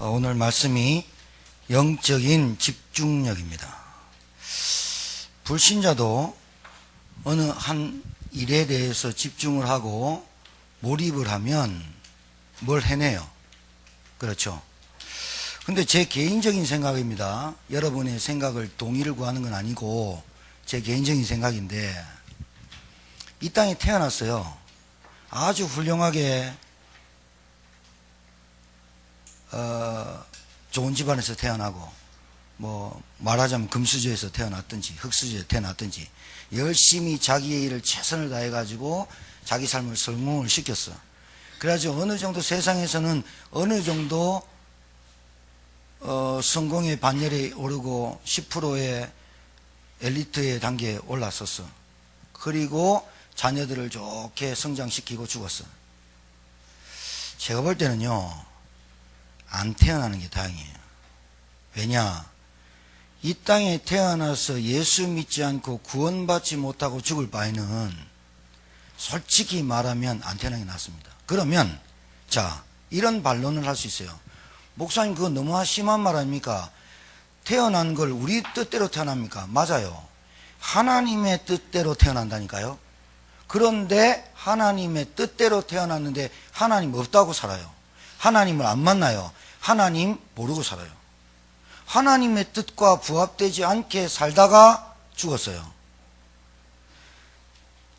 오늘 말씀이 영적인 집중력입니다. 불신자도 어느 한 일에 대해서 집중을 하고 몰입을 하면 뭘 해내요. 그렇죠. 근데 제 개인적인 생각입니다. 여러분의 생각을 동의를 구하는 건 아니고 제 개인적인 생각인데, 이 땅에 태어났어요. 아주 훌륭하게 좋은 집안에서 태어나고, 뭐 말하자면 금수저에서 태어났든지 흙수저에서 태어났든지 열심히 자기의 일을 최선을 다해 가지고 자기 삶을 성공을 시켰어. 그래가지고 어느 정도 세상에서는 어느 정도 성공의 반열에 오르고 10%의 엘리트의 단계에 올랐었어. 그리고 자녀들을 좋게 성장시키고 죽었어. 제가 볼 때는요, 안 태어나는 게 다행이에요. 왜냐? 이 땅에 태어나서 예수 믿지 않고 구원받지 못하고 죽을 바에는 솔직히 말하면 안 태어나는 게 낫습니다. 그러면 자, 이런 반론을 할 수 있어요. 목사님, 그거 너무 심한 말 아닙니까? 태어난 걸 우리 뜻대로 태어납니까? 맞아요. 하나님의 뜻대로 태어난다니까요. 그런데 하나님의 뜻대로 태어났는데 하나님 없다고 살아요. 하나님을 안 만나요. 하나님 모르고 살아요. 하나님의 뜻과 부합되지 않게 살다가 죽었어요.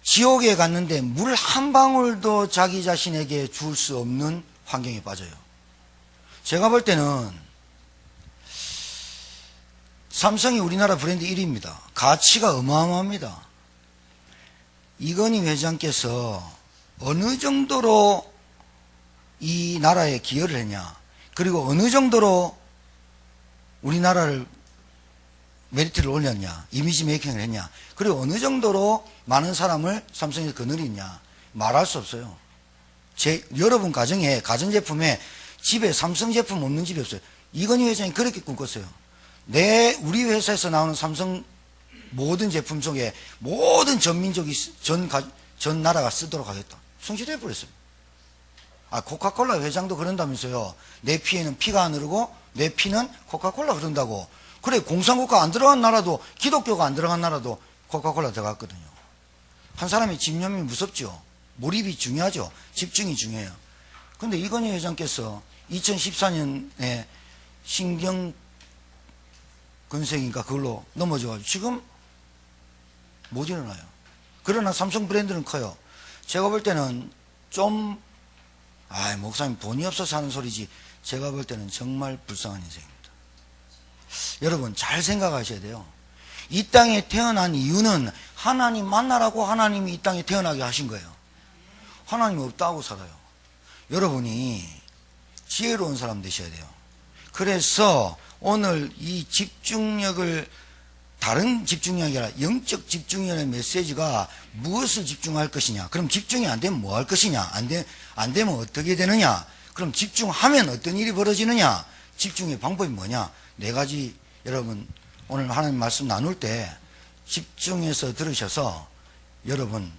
지옥에 갔는데 물 한 방울도 자기 자신에게 줄 수 없는 환경에 빠져요. 제가 볼 때는 삼성이 우리나라 브랜드 1위입니다. 가치가 어마어마합니다. 이건희 회장께서 어느 정도로 이 나라에 기여를 했냐, 그리고 어느 정도로 우리나라를 메리트를 올렸냐, 이미지 메이킹을 했냐, 그리고 어느 정도로 많은 사람을 삼성에서 거느리냐, 말할 수 없어요. 여러분 가정에, 가전제품에 집에 삼성 제품 없는 집이 없어요. 이건희 회장이 그렇게 꿈꿨어요. 우리 회사에서 나오는 삼성 모든 제품 속에 모든 전민족이 전 나라가 쓰도록 하겠다. 성취돼 버렸어요. 코카콜라 회장도 그런다면서요. 내 피에는 피가 안 흐르고 내 피는 코카콜라 흐른다고. 그래, 공산국가 안 들어간 나라도, 기독교가 안 들어간 나라도 코카콜라 들어갔거든요. 한 사람의 집념이 무섭죠. 몰입이 중요하죠. 집중이 중요해요. 근데 이건희 회장께서 2014년에 신경근색인가 그걸로 넘어져가지고 지금 못 일어나요. 그러나 삼성 브랜드는 커요. 제가 볼 때는 목사님 돈이 없어서 하는 소리지, 제가 볼 때는 정말 불쌍한 인생입니다. 여러분 잘 생각하셔야 돼요. 이 땅에 태어난 이유는 하나님 만나라고 하나님이 이 땅에 태어나게 하신 거예요. 하나님 없다고 살아요. 여러분이 지혜로운 사람 되셔야 돼요. 그래서 오늘 이 집중력을, 다른 집중력이 아니라 영적 집중력의 메시지가 무엇을 집중할 것이냐, 그럼 집중이 안 되면 뭐 할 것이냐, 안 되면 어떻게 되느냐, 그럼 집중하면 어떤 일이 벌어지느냐, 집중의 방법이 뭐냐, 네 가지. 여러분 오늘 하나님 말씀 나눌 때 집중해서 들으셔서, 여러분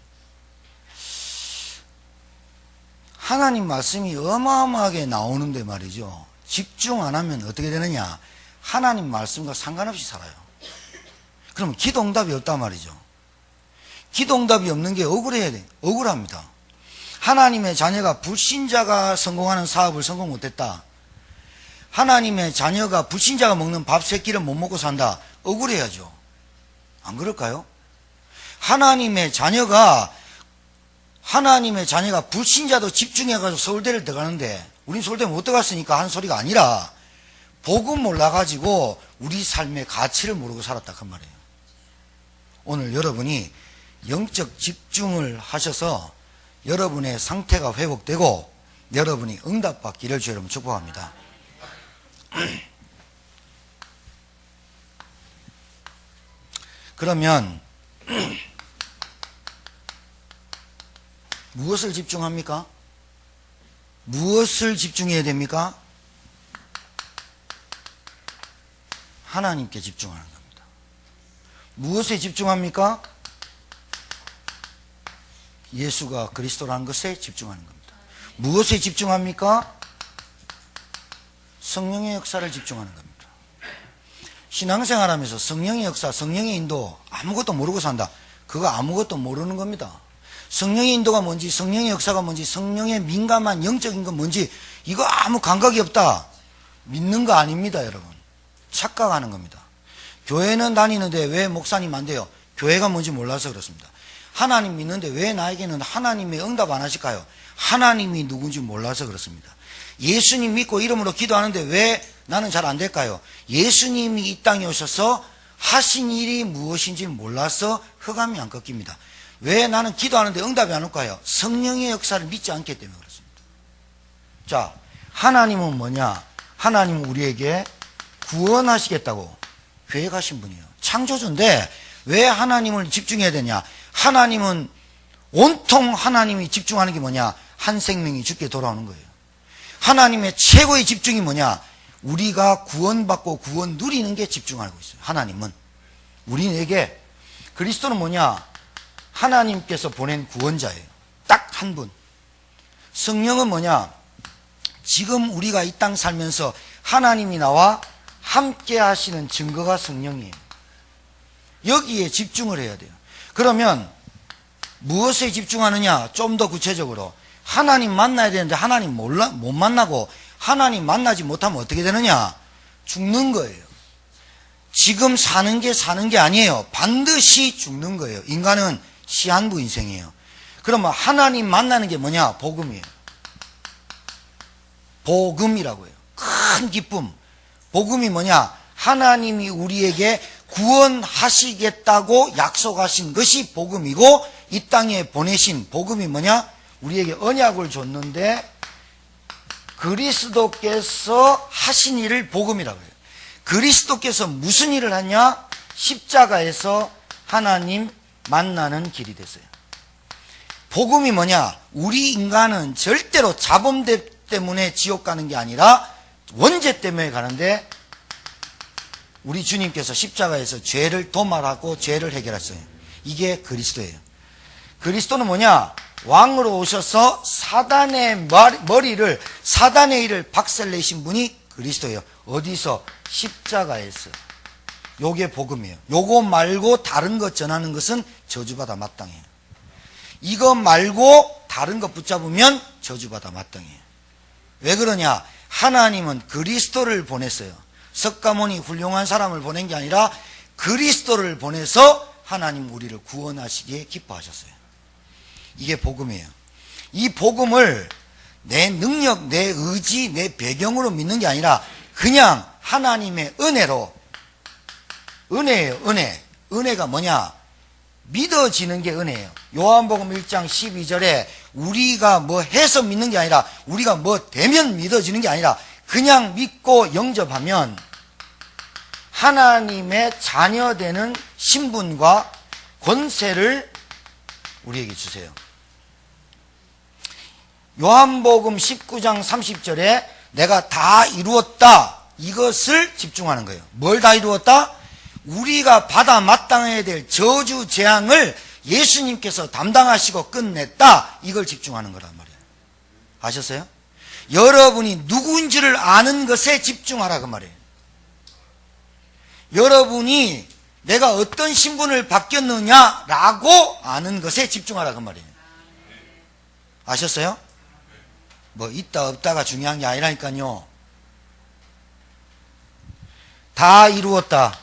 하나님 말씀이 어마어마하게 나오는데 말이죠, 집중 안 하면 어떻게 되느냐, 하나님 말씀과 상관없이 살아요. 그러면 기도응답이 없단 말이죠. 기도응답이 없는 게 억울해야 돼. 억울합니다. 하나님의 자녀가, 불신자가 성공하는 사업을 성공 못했다. 하나님의 자녀가, 불신자가 먹는 밥 세 끼를 못 먹고 산다. 억울해야죠. 안 그럴까요? 하나님의 자녀가 불신자도 집중해가지고 서울대를 들어가는데, 우린 서울대 못 들어갔으니까 하는 소리가 아니라 복음 몰라가지고 우리 삶의 가치를 모르고 살았다 그 말이에요. 오늘 여러분이 영적 집중을 하셔서 여러분의 상태가 회복되고 여러분이 응답받기를 주여 여러분 축복합니다. 그러면 무엇을 집중합니까? 무엇을 집중해야 됩니까? 하나님께 집중하는 겁니다. 무엇에 집중합니까? 예수가 그리스도라는 것에 집중하는 겁니다. 무엇에 집중합니까? 성령의 역사를 집중하는 겁니다. 신앙생활하면서 성령의 역사, 성령의 인도 아무것도 모르고 산다. 그거 아무것도 모르는 겁니다. 성령의 인도가 뭔지, 성령의 역사가 뭔지, 성령의 민감한 영적인 건 뭔지 이거 아무 감각이 없다. 믿는 거 아닙니다, 여러분. 착각하는 겁니다. 교회는 다니는데 왜 목사님 안 돼요? 교회가 뭔지 몰라서 그렇습니다. 하나님 믿는데 왜 나에게는 하나님의 응답 안 하실까요? 하나님이 누군지 몰라서 그렇습니다. 예수님 믿고 이름으로 기도하는데 왜 나는 잘 안 될까요? 예수님이 이 땅에 오셔서 하신 일이 무엇인지 몰라서 흑암이 안 꺾입니다. 왜 나는 기도하는데 응답이 안 올까요? 성령의 역사를 믿지 않기 때문에 그렇습니다. 자, 하나님은 뭐냐? 하나님은 우리에게 구원하시겠다고 계획하신 분이에요. 창조주인데 왜 하나님을 집중해야 되냐? 하나님은 온통 하나님이 집중하는 게 뭐냐? 한 생명이 죽게 돌아오는 거예요. 하나님의 최고의 집중이 뭐냐? 우리가 구원받고 구원 누리는 게 집중하고 있어요. 하나님은 우리에게 그리스도는 뭐냐? 하나님께서 보낸 구원자예요. 딱 한 분. 성령은 뭐냐? 지금 우리가 이 땅 살면서 하나님이 나와 함께 하시는 증거가 성령이에요. 여기에 집중을 해야 돼요. 그러면 무엇에 집중하느냐? 좀 더 구체적으로 하나님 만나야 되는데 하나님 못 만나고 하나님 만나지 못하면 어떻게 되느냐? 죽는 거예요. 지금 사는 게 아니에요. 반드시 죽는 거예요. 인간은 시한부 인생이에요. 그러면 하나님 만나는 게 뭐냐? 복음이에요. 복음이라고 해요. 큰 기쁨. 복음이 뭐냐? 하나님이 우리에게 구원하시겠다고 약속하신 것이 복음이고 이 땅에 보내신 복음이 뭐냐? 우리에게 언약을 줬는데 그리스도께서 하신 일을 복음이라고 해요. 그리스도께서 무슨 일을 하냐? 십자가에서 하나님 만나는 길이 됐어요. 복음이 뭐냐? 우리 인간은 절대로 자범 때문에 지옥 가는 게 아니라 원죄 때문에 가는데 우리 주님께서 십자가에서 죄를 도말하고 죄를 해결했어요. 이게 그리스도예요. 그리스도는 뭐냐? 왕으로 오셔서 사단의 머리를, 사단의 일을 박살내신 분이 그리스도예요. 어디서? 십자가에서. 요게 복음이에요. 요거 말고 다른 것 전하는 것은 저주받아 마땅해요. 이거 말고 다른 것 붙잡으면 저주받아 마땅해요. 왜 그러냐? 하나님은 그리스도를 보냈어요. 석가모니 훌륭한 사람을 보낸 게 아니라 그리스도를 보내서 하나님 우리를 구원하시기에 기뻐하셨어요. 이게 복음이에요. 이 복음을 내 능력, 내 의지, 내 배경으로 믿는 게 아니라 그냥 하나님의 은혜로, 은혜예요. 은혜. 은혜가 뭐냐? 믿어지는 게 은혜예요. 요한복음 1장 12절에 우리가 뭐 해서 믿는 게 아니라 우리가 뭐 되면 믿어지는 게 아니라 그냥 믿고 영접하면 하나님의 자녀되는 신분과 권세를 우리에게 주세요. 요한복음 19장 30절에 내가 다 이루었다. 이것을 집중하는 거예요. 뭘 다 이루었다? 우리가 받아 마땅해야 될 저주 재앙을 예수님께서 담당하시고 끝냈다. 이걸 집중하는 거란 말이에요. 아셨어요? 여러분이 누구인지를 아는 것에 집중하라 그 말이에요. 여러분이 내가 어떤 신분을 바뀌었느냐라고 아는 것에 집중하라 그 말이에요. 아셨어요? 뭐 있다 없다가 중요한 게 아니라니까요. 다 이루었다.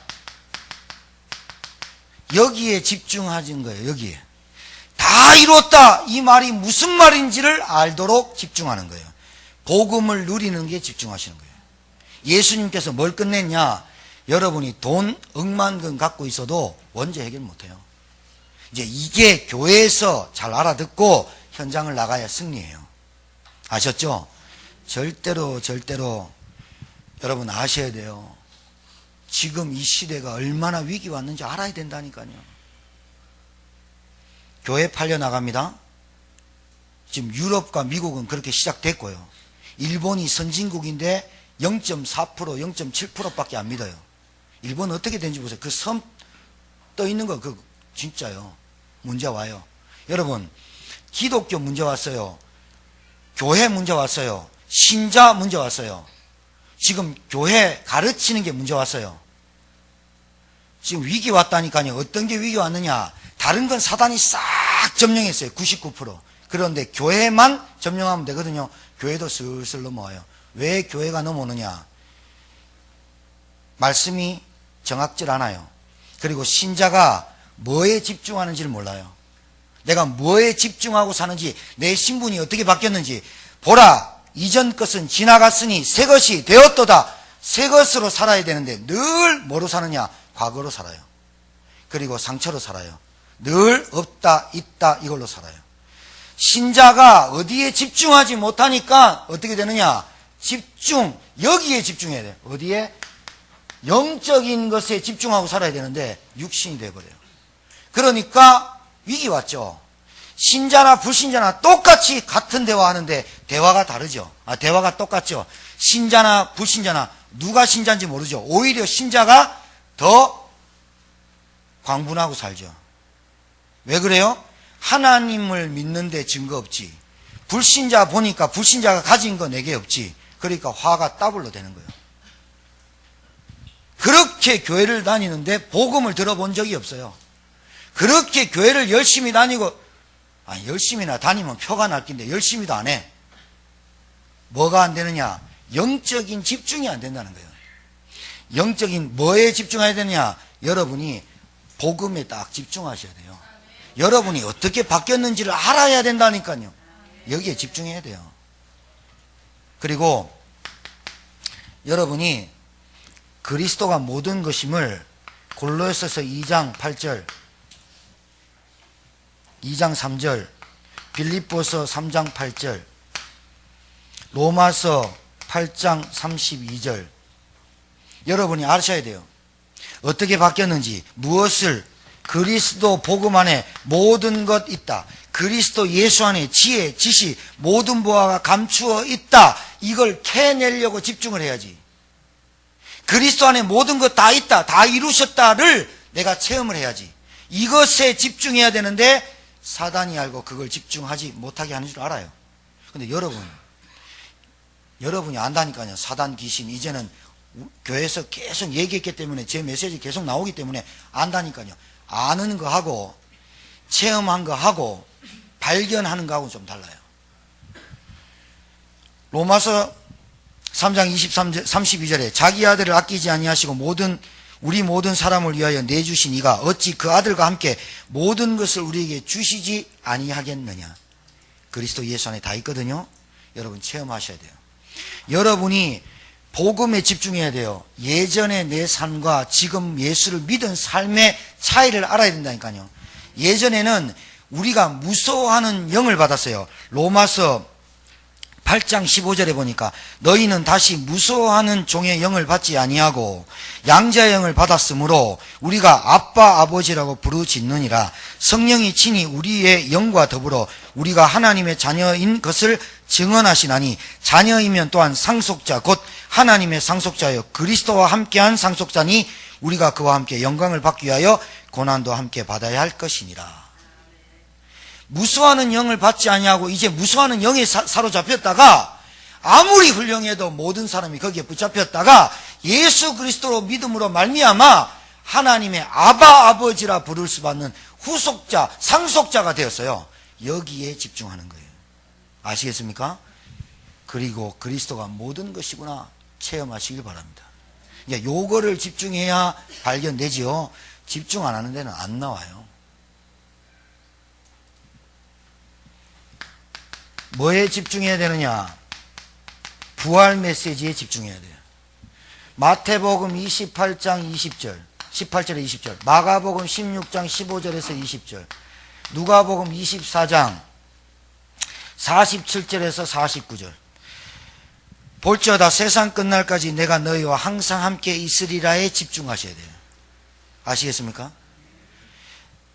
여기에 집중하신 거예요. 여기에. 다 이루었다. 이 말이 무슨 말인지를 알도록 집중하는 거예요. 복음을 누리는 게 집중하시는 거예요. 예수님께서 뭘 끝냈냐? 여러분이 돈 억만금 갖고 있어도 원죄 해결 못해요. 이제 이게 교회에서 잘 알아듣고 현장을 나가야 승리해요. 아셨죠? 절대로 여러분 아셔야 돼요. 지금 이 시대가 얼마나 위기 왔는지 알아야 된다니까요. 교회 팔려나갑니다. 지금 유럽과 미국은 그렇게 시작됐고요. 일본이 선진국인데 0.4%, 0.7%밖에 안 믿어요. 일본은 어떻게 된지 보세요. 그 섬 떠 있는 거, 그 진짜요. 문제 와요. 여러분, 기독교 문제 왔어요. 교회 문제 왔어요. 신자 문제 왔어요. 지금 교회 가르치는 게 문제 왔어요. 지금 위기 왔다니까요. 어떤 게 위기 왔느냐? 다른 건 사단이 싹 점령했어요. 99%. 그런데 교회만 점령하면 되거든요. 교회도 슬슬 넘어와요. 왜 교회가 넘어오느냐? 말씀이 정확질 않아요. 그리고 신자가 뭐에 집중하는지를 몰라요. 내가 뭐에 집중하고 사는지, 내 신분이 어떻게 바뀌었는지. 보라, 이전 것은 지나갔으니 새 것이 되었도다. 새 것으로 살아야 되는데 늘 뭐로 사느냐? 과거로 살아요. 그리고 상처로 살아요. 늘 없다 있다 이걸로 살아요. 신자가 어디에 집중하지 못하니까 어떻게 되느냐? 여기에 집중해야 돼요. 어디에? 영적인 것에 집중하고 살아야 되는데 육신이 돼버려요. 그러니까 위기 왔죠. 신자나 불신자나 똑같이 같은 대화하는데 대화가 다르죠. 대화가 똑같죠. 신자나 불신자나 누가 신자인지 모르죠. 오히려 신자가 더 광분하고 살죠. 왜 그래요? 하나님을 믿는데 증거 없지. 불신자 보니까 불신자가 가진 거 내게 없지. 그러니까 화가 더블로 되는 거예요. 그렇게 교회를 다니는데 복음을 들어본 적이 없어요. 그렇게 교회를 열심히 다니고, 열심히나 다니면 표가 날 낀데 열심히도 안 해. 뭐가 안 되느냐? 영적인 집중이 안 된다는 거예요. 영적인 뭐에 집중해야 되느냐? 여러분이 복음에 딱 집중하셔야 돼요. 여러분이 어떻게 바뀌었는지를 알아야 된다니까요. 여기에 집중해야 돼요. 그리고 여러분이 그리스도가 모든 것임을 골로새서 2장 8절, 2장 3절, 빌립보서 3장 8절, 로마서 8장 32절 여러분이 아셔야 돼요. 어떻게 바뀌었는지, 무엇을, 그리스도 복음 안에 모든 것 있다. 그리스도 예수 안에 지혜, 지식, 모든 보화가 감추어 있다. 이걸 캐내려고 집중을 해야지. 그리스도 안에 모든 것 다 있다, 다 이루셨다를 내가 체험을 해야지. 이것에 집중해야 되는데 사단이 알고 그걸 집중하지 못하게 하는 줄 알아요. 근데 여러분이 안다니까요. 사단 귀신 이제는 교회에서 계속 얘기했기 때문에, 제 메시지 계속 나오기 때문에 안다니까요. 아는 거 하고 체험한 거 하고 발견하는 거 하고는 좀 달라요. 로마서 3장 32절에 자기 아들을 아끼지 아니하시고 우리 모든 사람을 위하여 내주신 이가 어찌 그 아들과 함께 모든 것을 우리에게 주시지 아니하겠느냐. 그리스도 예수 안에 다 있거든요. 여러분 체험하셔야 돼요. 여러분이 복음에 집중해야 돼요. 예전의 내 삶과 지금 예수를 믿은 삶의 차이를 알아야 된다니까요. 예전에는 우리가 무서워하는 영을 받았어요. 로마서 8장 15절에 보니까 너희는 다시 무서워하는 종의 영을 받지 아니하고 양자의 영을 받았으므로 우리가 아빠 아버지라고 부르짖느니라. 성령이 친히 우리의 영과 더불어 우리가 하나님의 자녀인 것을 증언하시나니 자녀이면 또한 상속자 곧 하나님의 상속자여 그리스도와 함께한 상속자니 우리가 그와 함께 영광을 받기 위하여 고난도 함께 받아야 할 것이니라. 무서워하는 영을 받지 아니하고 이제 무서워하는 영에 사로잡혔다가 아무리 훌륭해도 모든 사람이 거기에 붙잡혔다가 예수 그리스도로 믿음으로 말미암아 하나님의 아바 아버지라 부를 수 받는 후속자, 상속자가 되었어요. 여기에 집중하는 거예요. 아시겠습니까? 그리고 그리스도가 모든 것이구나 체험하시길 바랍니다. 요거를 집중해야 발견되지요. 집중 안 하는 데는 안 나와요. 뭐에 집중해야 되느냐? 부활 메시지에 집중해야 돼요. 마태복음 28장 20절, 18절에 20절, 마가복음 16장 15절에서 20절, 누가복음 24장 47절에서 49절. 볼지어다 세상 끝날까지 내가 너희와 항상 함께 있으리라에 집중하셔야 돼요. 아시겠습니까?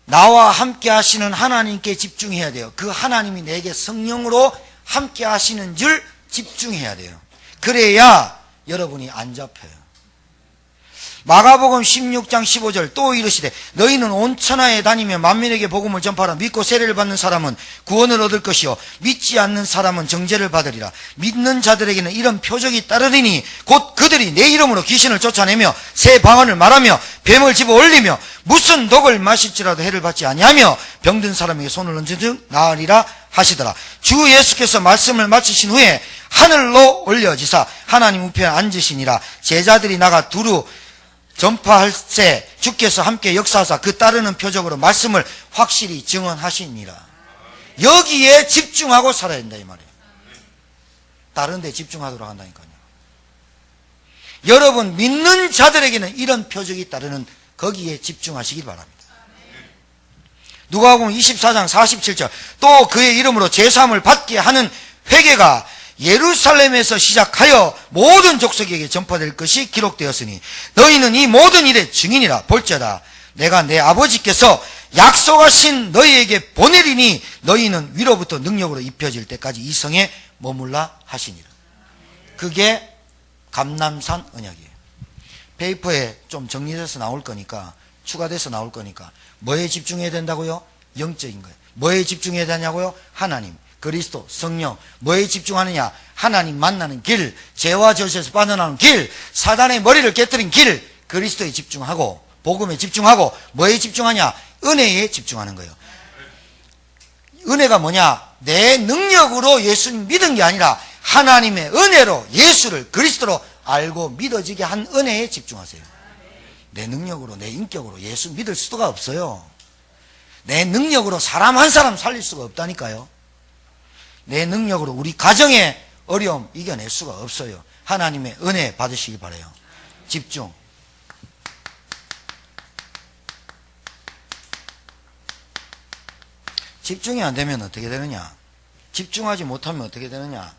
나와 함께 하시는 하나님께 집중해야 돼요. 그 하나님이 내게 성령으로 함께 하시는 줄 집중해야 돼요. 그래야 여러분이 안 잡혀요. 마가복음 16장 15절 또 이르시되 너희는 온 천하에 다니며 만민에게 복음을 전파하라. 믿고 세례를 받는 사람은 구원을 얻을 것이요 믿지 않는 사람은 정죄를 받으리라. 믿는 자들에게는 이런 표적이 따르리니 곧 그들이 내 이름으로 귀신을 쫓아내며 새 방언을 말하며 뱀을 집어 올리며 무슨 독을 마실지라도 해를 받지 아니하며 병든 사람에게 손을 얹은즉 나으리라 하시더라. 주 예수께서 말씀을 마치신 후에 하늘로 올려지사 하나님 우편에 앉으시니라. 제자들이 나가 두루 전파할세 주께서 함께 역사하사 그 따르는 표적으로 말씀을 확실히 증언하시니라. 여기에 집중하고 살아야 된다 이 말이에요. 다른 데 집중하도록 한다니까요. 여러분 믿는 자들에게는 이런 표적이 따르는 거기에 집중하시기 바랍니다. 누가복음 24장 47절 또 그의 이름으로 제사함을 받게 하는 회개가 예루살렘에서 시작하여 모든 족속에게 전파될 것이 기록되었으니 너희는 이 모든 일의 증인이라. 볼지어다 내가 내 아버지께서 약속하신 너희에게 보내리니 너희는 위로부터 능력으로 입혀질 때까지 이 성에 머물라 하시니라. 그게 감람산 언약이에요. 페이퍼에 좀 정리돼서 나올 거니까, 추가돼서 나올 거니까 뭐에 집중해야 된다고요? 영적인 거예요. 뭐에 집중해야 되냐고요? 하나님, 그리스도, 성령. 뭐에 집중하느냐? 하나님 만나는 길, 죄와 저주에서 빠져나오는 길, 사단의 머리를 깨뜨린 길. 그리스도에 집중하고 복음에 집중하고 뭐에 집중하냐? 은혜에 집중하는 거예요. 은혜가 뭐냐? 내 능력으로 예수님 믿은 게 아니라 하나님의 은혜로 예수를 그리스도로 알고 믿어지게 한 은혜에 집중하세요. 내 능력으로, 내 인격으로 예수 믿을 수가 없어요. 내 능력으로 사람 한 사람 살릴 수가 없다니까요. 내 능력으로 우리 가정의 어려움 이겨낼 수가 없어요. 하나님의 은혜 받으시기 바라요. 집중. 집중이 안 되면 어떻게 되느냐? 집중하지 못하면 어떻게 되느냐?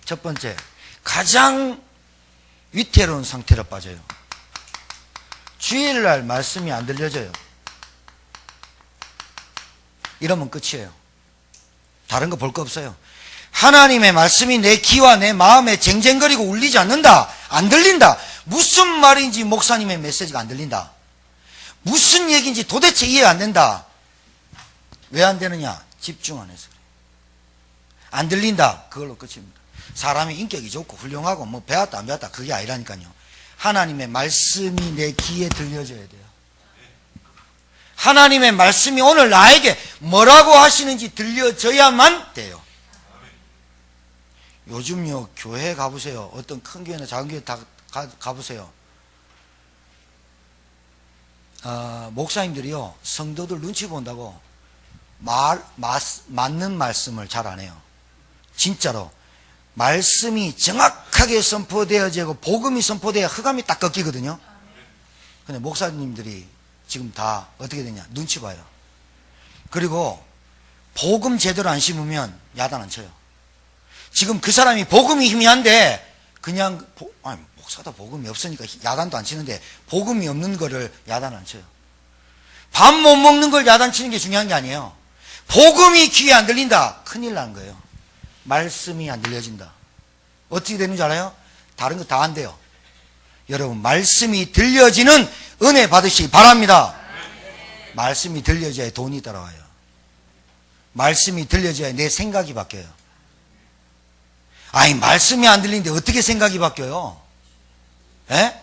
첫 번째, 가장 위태로운 상태로 빠져요. 주일날 말씀이 안 들려져요. 이러면 끝이에요. 다른 거 볼 거 없어요. 하나님의 말씀이 내 귀와 내 마음에 쟁쟁거리고 울리지 않는다. 안 들린다. 무슨 말인지 목사님의 메시지가 안 들린다. 무슨 얘기인지 도대체 이해 안 된다. 왜 안 되느냐? 집중 안 해서 그래요. 안 들린다. 그걸로 끝입니다. 사람이 인격이 좋고 훌륭하고 뭐 배웠다 안 배웠다 그게 아니라니까요. 하나님의 말씀이 내 귀에 들려져야 돼요. 하나님의 말씀이 오늘 나에게 뭐라고 하시는지 들려져야만 돼요. 요즘요 교회 가보세요. 어떤 큰 교회나 작은 교회 다 가보세요. 목사님들이요 성도들 눈치 본다고 맞는 말씀을 잘 안 해요. 진짜로 말씀이 정확하게 선포되어지고 복음이 선포돼야 흑암이 딱 꺾이거든요. 근데 목사님들이 지금 다 어떻게 되냐? 눈치 봐요. 그리고 복음 제대로 안 심으면 야단 안 쳐요. 지금 그 사람이 복음이 희미한데 그냥 목사다 복음이 없으니까 야단도 안 치는데 복음이 없는 거를 야단 안 쳐요. 밥 못 먹는 걸 야단 치는 게 중요한 게 아니에요. 복음이 귀에 안 들린다. 큰일 나는 거예요. 말씀이 안 들려진다. 어떻게 되는 줄 알아요? 다른 거 다 안 돼요. 여러분 말씀이 들려지는 은혜 받으시기 바랍니다. 말씀이 들려져야 돈이 따라와요. 말씀이 들려져야 내 생각이 바뀌어요. 아니 말씀이 안 들리는데 어떻게 생각이 바뀌어요? 에?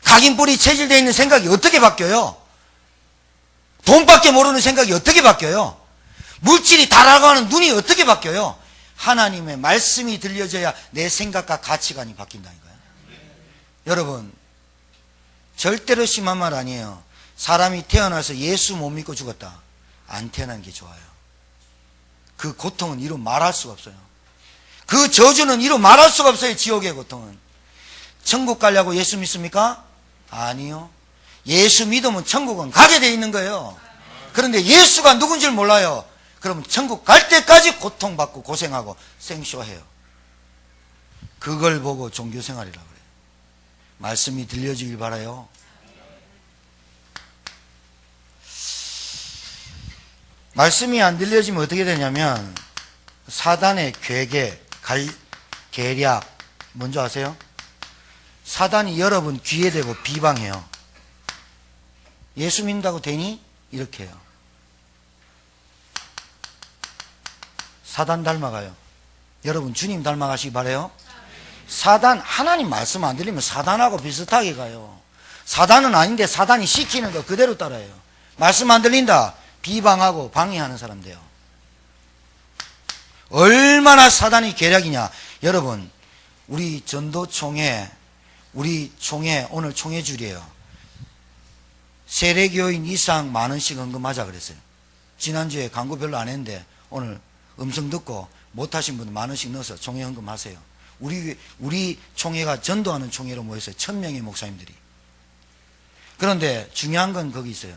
각인뿔이 체질되어 있는 생각이 어떻게 바뀌어요? 돈밖에 모르는 생각이 어떻게 바뀌어요? 물질이 달아가는 눈이 어떻게 바뀌어요? 하나님의 말씀이 들려져야 내 생각과 가치관이 바뀐다니까요. 여러분 절대로 심한 말 아니에요. 사람이 태어나서 예수 못 믿고 죽었다. 안 태어난 게 좋아요. 그 고통은 이루 말할 수가 없어요. 그 저주는 이루 말할 수가 없어요. 지옥의 고통은. 천국 가려고 예수 믿습니까? 아니요. 예수 믿으면 천국은 가게 돼 있는 거예요. 그런데 예수가 누군지 몰라요. 그러면 천국 갈 때까지 고통받고 고생하고 생쇼해요. 그걸 보고 종교생활이라고 그래요. 말씀이 들려주길 바라요. 말씀이 안 들려지면 어떻게 되냐면 사단의 괴계, 계략 뭔지 아세요? 사단이 여러분 귀에 대고 비방해요. 예수 믿는다고 되니? 이렇게 해요. 사단 닮아가요. 여러분 주님 닮아가시기 바라요. 사단, 하나님 말씀 안 들리면 사단하고 비슷하게 가요. 사단은 아닌데 사단이 시키는 거 그대로 따라해요. 말씀 안 들린다, 비방하고 방해하는 사람 돼요. 얼마나 사단이 계략이냐. 여러분, 우리 전도총회, 우리 총회, 오늘 총회줄이에요. 세례교인 이상 10,000원씩 헌금하자 그랬어요. 지난주에 광고 별로 안 했는데 오늘 음성 듣고 못하신 분들 10,000원씩 넣어서 총회 헌금하세요. 우리 총회가 전도하는 총회로 모였어요. 1,000명의 목사님들이. 그런데 중요한 건 거기 있어요.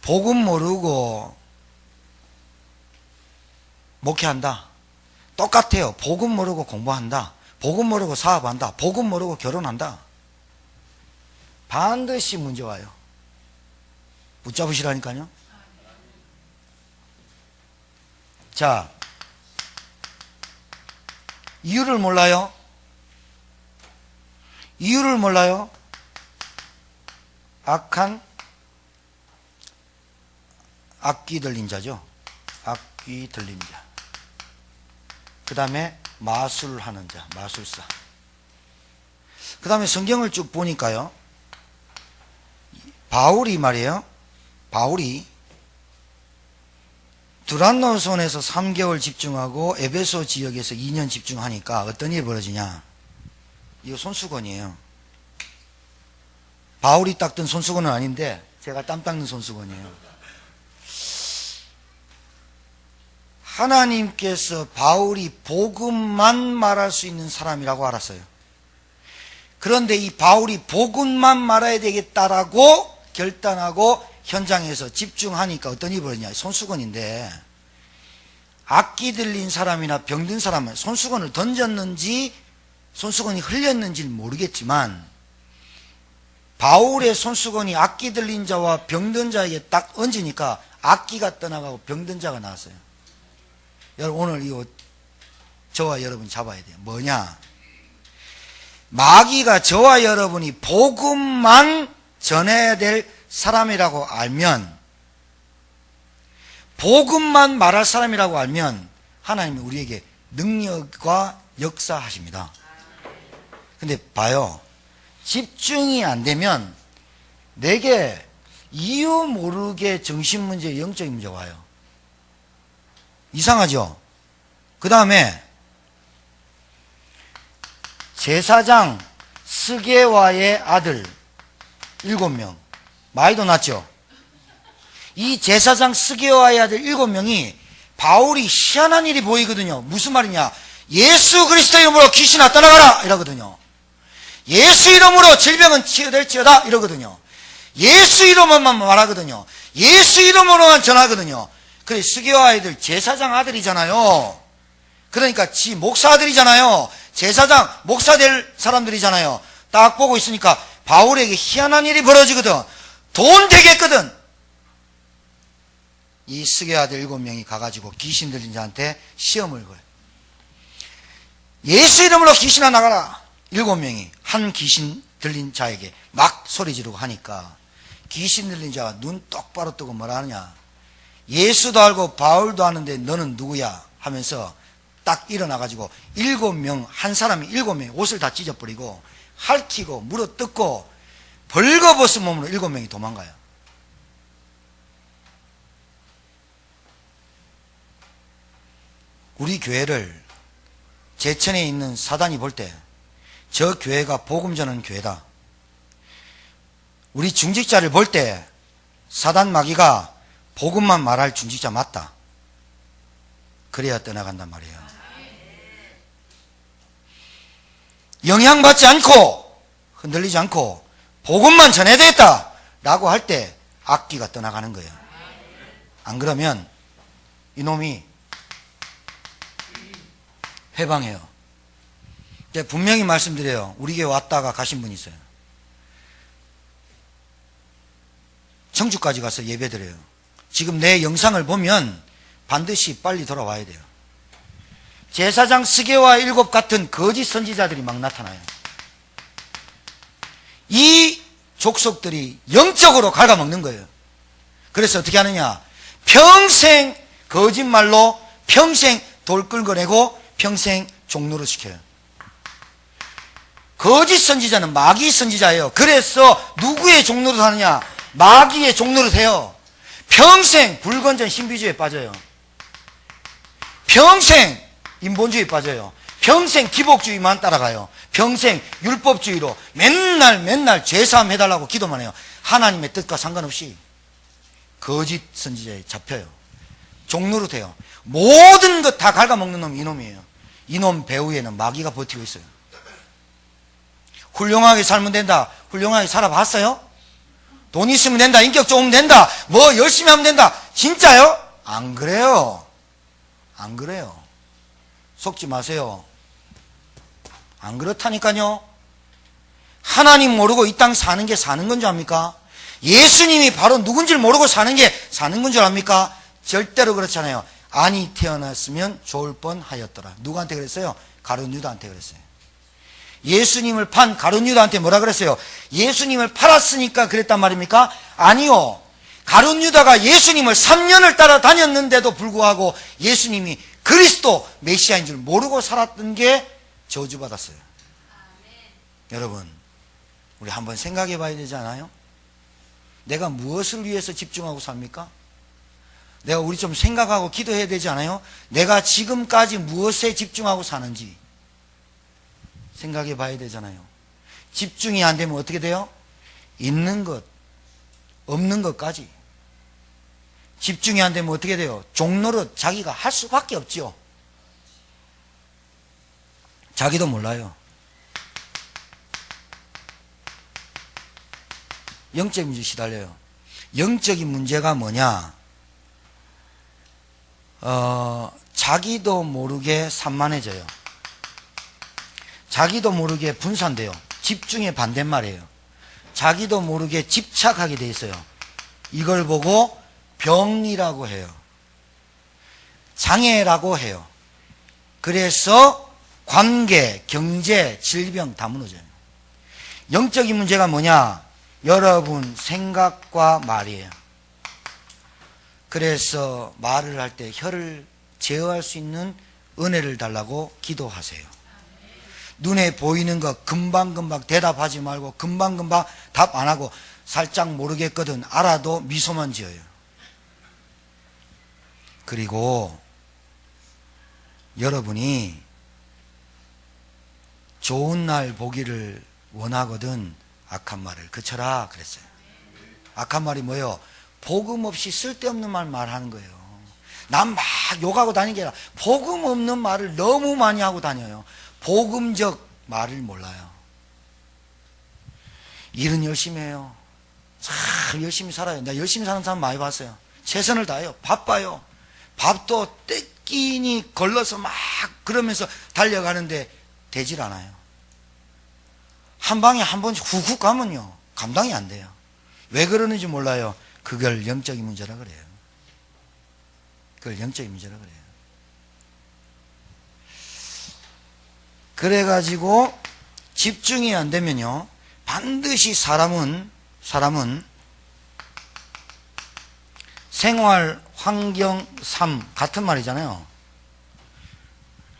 복음 모르고 목회한다. 똑같아요. 복음 모르고 공부한다. 복음 모르고 사업한다. 복음 모르고 결혼한다. 반드시 문제 와요. 붙잡으시라니까요. 자, 이유를 몰라요? 이유를 몰라요? 악한 악기 들린 자죠. 악기 들린 자. 그 다음에 마술하는 자, 마술사. 그 다음에 성경을 쭉 보니까요, 바울이 말이에요. 바울이 두란노손에서 3개월 집중하고 에베소 지역에서 2년 집중하니까 어떤 일이 벌어지냐. 이거 손수건이에요. 바울이 닦던 손수건은 아닌데 제가 땀 닦는 손수건이에요. 하나님께서 바울이 복음만 말할 수 있는 사람이라고 알았어요. 그런데 이 바울이 복음만 말해야 되겠다라고 결단하고 현장에서 집중하니까 어떤 일이 벌어지냐. 손수건인데 악기 들린 사람이나 병든 사람은 손수건을 던졌는지 손수건이 흘렸는지는 모르겠지만 바울의 손수건이 악기 들린 자와 병든 자에게 딱 얹으니까 악기가 떠나가고 병든 자가 나왔어요. 여러분, 오늘 이거 저와 여러분이 잡아야 돼요. 뭐냐? 마귀가 저와 여러분이 복음만 전해야 될 사람이라고 알면, 복음만 말할 사람이라고 알면 하나님이 우리에게 능력과 역사하십니다. 근데 봐요. 집중이 안 되면 내게 이유 모르게 정신문제, 영적인 문제가 와요. 이상하죠? 그 다음에 제사장 스게와의 아들 7명, 많이도 났죠? 이 제사장 스게와의 아들 7명이 바울이 희한한 일이 보이거든요. 무슨 말이냐? 예수 그리스도 이름으로 귀신아 떠나가라 이러거든요. 예수 이름으로 질병은 치유될지어다 이러거든요. 예수 이름만 말하거든요. 예수 이름으로만 전하거든요. 그래, 스게와 아이들 제사장 아들이잖아요. 그러니까 지 목사 아들이잖아요. 제사장 목사 될 사람들이잖아요. 딱 보고 있으니까 바울에게 희한한 일이 벌어지거든. 돈 되겠거든. 이 스게 아들 7명이 가가지고 귀신 들린 자한테 시험을 걸어요. 예수 이름으로 귀신아 나가라. 7명이 한 귀신 들린 자에게 막 소리 지르고 하니까 귀신 들린 자가 눈 똑바로 뜨고 뭐라 하느냐. 예수도 알고 바울도 아는데 너는 누구야 하면서 딱 일어나가지고 7명, 한 사람이 7명이 옷을 다 찢어버리고 핥히고 물어뜯고 벌거벗은 몸으로 7명이 도망가요. 우리 교회를 제천에 있는 사단이 볼 때 저 교회가 복음 전하는 교회다. 우리 중직자를 볼 때 사단 마귀가 복음만 말할 중직자 맞다. 그래야 떠나간단 말이에요. 영향받지 않고 흔들리지 않고 복음만 전해야 되겠다 라고 할 때 악기가 떠나가는 거예요. 안 그러면 이놈이 해방해요. 분명히 말씀드려요. 우리 교회 왔다가 가신 분이 있어요. 청주까지 가서 예배드려요. 지금 내 영상을 보면 반드시 빨리 돌아와야 돼요. 제사장 스게와 7 같은 거짓 선지자들이 막 나타나요. 이 족속들이 영적으로 갉아먹는 거예요. 그래서 어떻게 하느냐, 평생 거짓말로 평생 돌 끌어내고 평생 종노릇 시켜요. 거짓 선지자는 마귀 선지자예요. 그래서 누구의 종노릇 하느냐, 마귀의 종노릇 해요. 평생 불건전 신비주의에 빠져요. 평생 인본주의에 빠져요. 평생 기복주의만 따라가요. 평생 율법주의로 맨날 죄사함 해달라고 기도만 해요. 하나님의 뜻과 상관없이 거짓 선지자에 잡혀요. 종노릇해요. 모든 것 다 갉아먹는 놈이 이놈이에요. 이놈 배후에는 마귀가 버티고 있어요. 훌륭하게 살면 된다. 훌륭하게 살아봤어요? 돈 있으면 된다. 인격 좋으면 된다. 뭐 열심히 하면 된다. 진짜요? 안 그래요. 안 그래요. 속지 마세요. 안 그렇다니까요. 하나님 모르고 이 땅 사는 게 사는 건 줄 압니까? 예수님이 바로 누군지를 모르고 사는 게 사는 건 줄 압니까? 절대로 그렇잖아요. 아니 태어났으면 좋을 뻔하였더라. 누구한테 그랬어요? 가룟 유다한테 그랬어요. 예수님을 판 가룟 유다한테 뭐라 그랬어요? 예수님을 팔았으니까 그랬단 말입니까? 아니요. 가룟 유다가 예수님을 3년을 따라다녔는데도 불구하고 예수님이 그리스도 메시아인 줄 모르고 살았던 게 저주받았어요. 여러분, 우리 한번 생각해 봐야 되지 않아요? 내가 무엇을 위해서 집중하고 삽니까? 내가 우리 좀 생각하고 기도해야 되지 않아요? 내가 지금까지 무엇에 집중하고 사는지 생각해 봐야 되잖아요. 집중이 안 되면 어떻게 돼요? 있는 것, 없는 것까지. 집중이 안 되면 어떻게 돼요? 종노릇 자기가 할 수밖에 없지요. 자기도 몰라요. 영적 문제 시달려요. 영적인 문제가 뭐냐? 자기도 모르게 산만해져요. 자기도 모르게 분산돼요. 집중의 반대말이에요. 자기도 모르게 집착하게 돼 있어요. 이걸 보고 병이라고 해요. 장애라고 해요. 그래서 관계, 경제, 질병 다 무너져요. 영적인 문제가 뭐냐? 여러분 생각과 말이에요. 그래서 말을 할 때 혀를 제어할 수 있는 은혜를 달라고 기도하세요. 눈에 보이는 거 금방금방 대답하지 말고 금방금방 답 안 하고 살짝 모르겠거든 알아도 미소만 지어요. 그리고 여러분이 좋은 날 보기를 원하거든 악한 말을 그쳐라 그랬어요. 악한 말이 뭐예요? 복음 없이 쓸데없는 말 말하는 거예요. 난 막 욕하고 다니는 게 아니라 복음 없는 말을 너무 많이 하고 다녀요. 복음적 말을 몰라요. 일은 열심히 해요. 참 열심히 살아요. 나 열심히 사는 사람 많이 봤어요. 최선을 다해요. 바빠요. 밥도 떼끼니 걸러서 막 그러면서 달려가는데 되질 않아요. 한 방에 한 번씩 훅훅 가면요 감당이 안 돼요. 왜 그러는지 몰라요. 그걸 영적인 문제라 그래요. 그걸 영적인 문제라 그래요. 그래가지고 집중이 안 되면요 반드시 사람은 생활, 환경, 삶 같은 말이잖아요.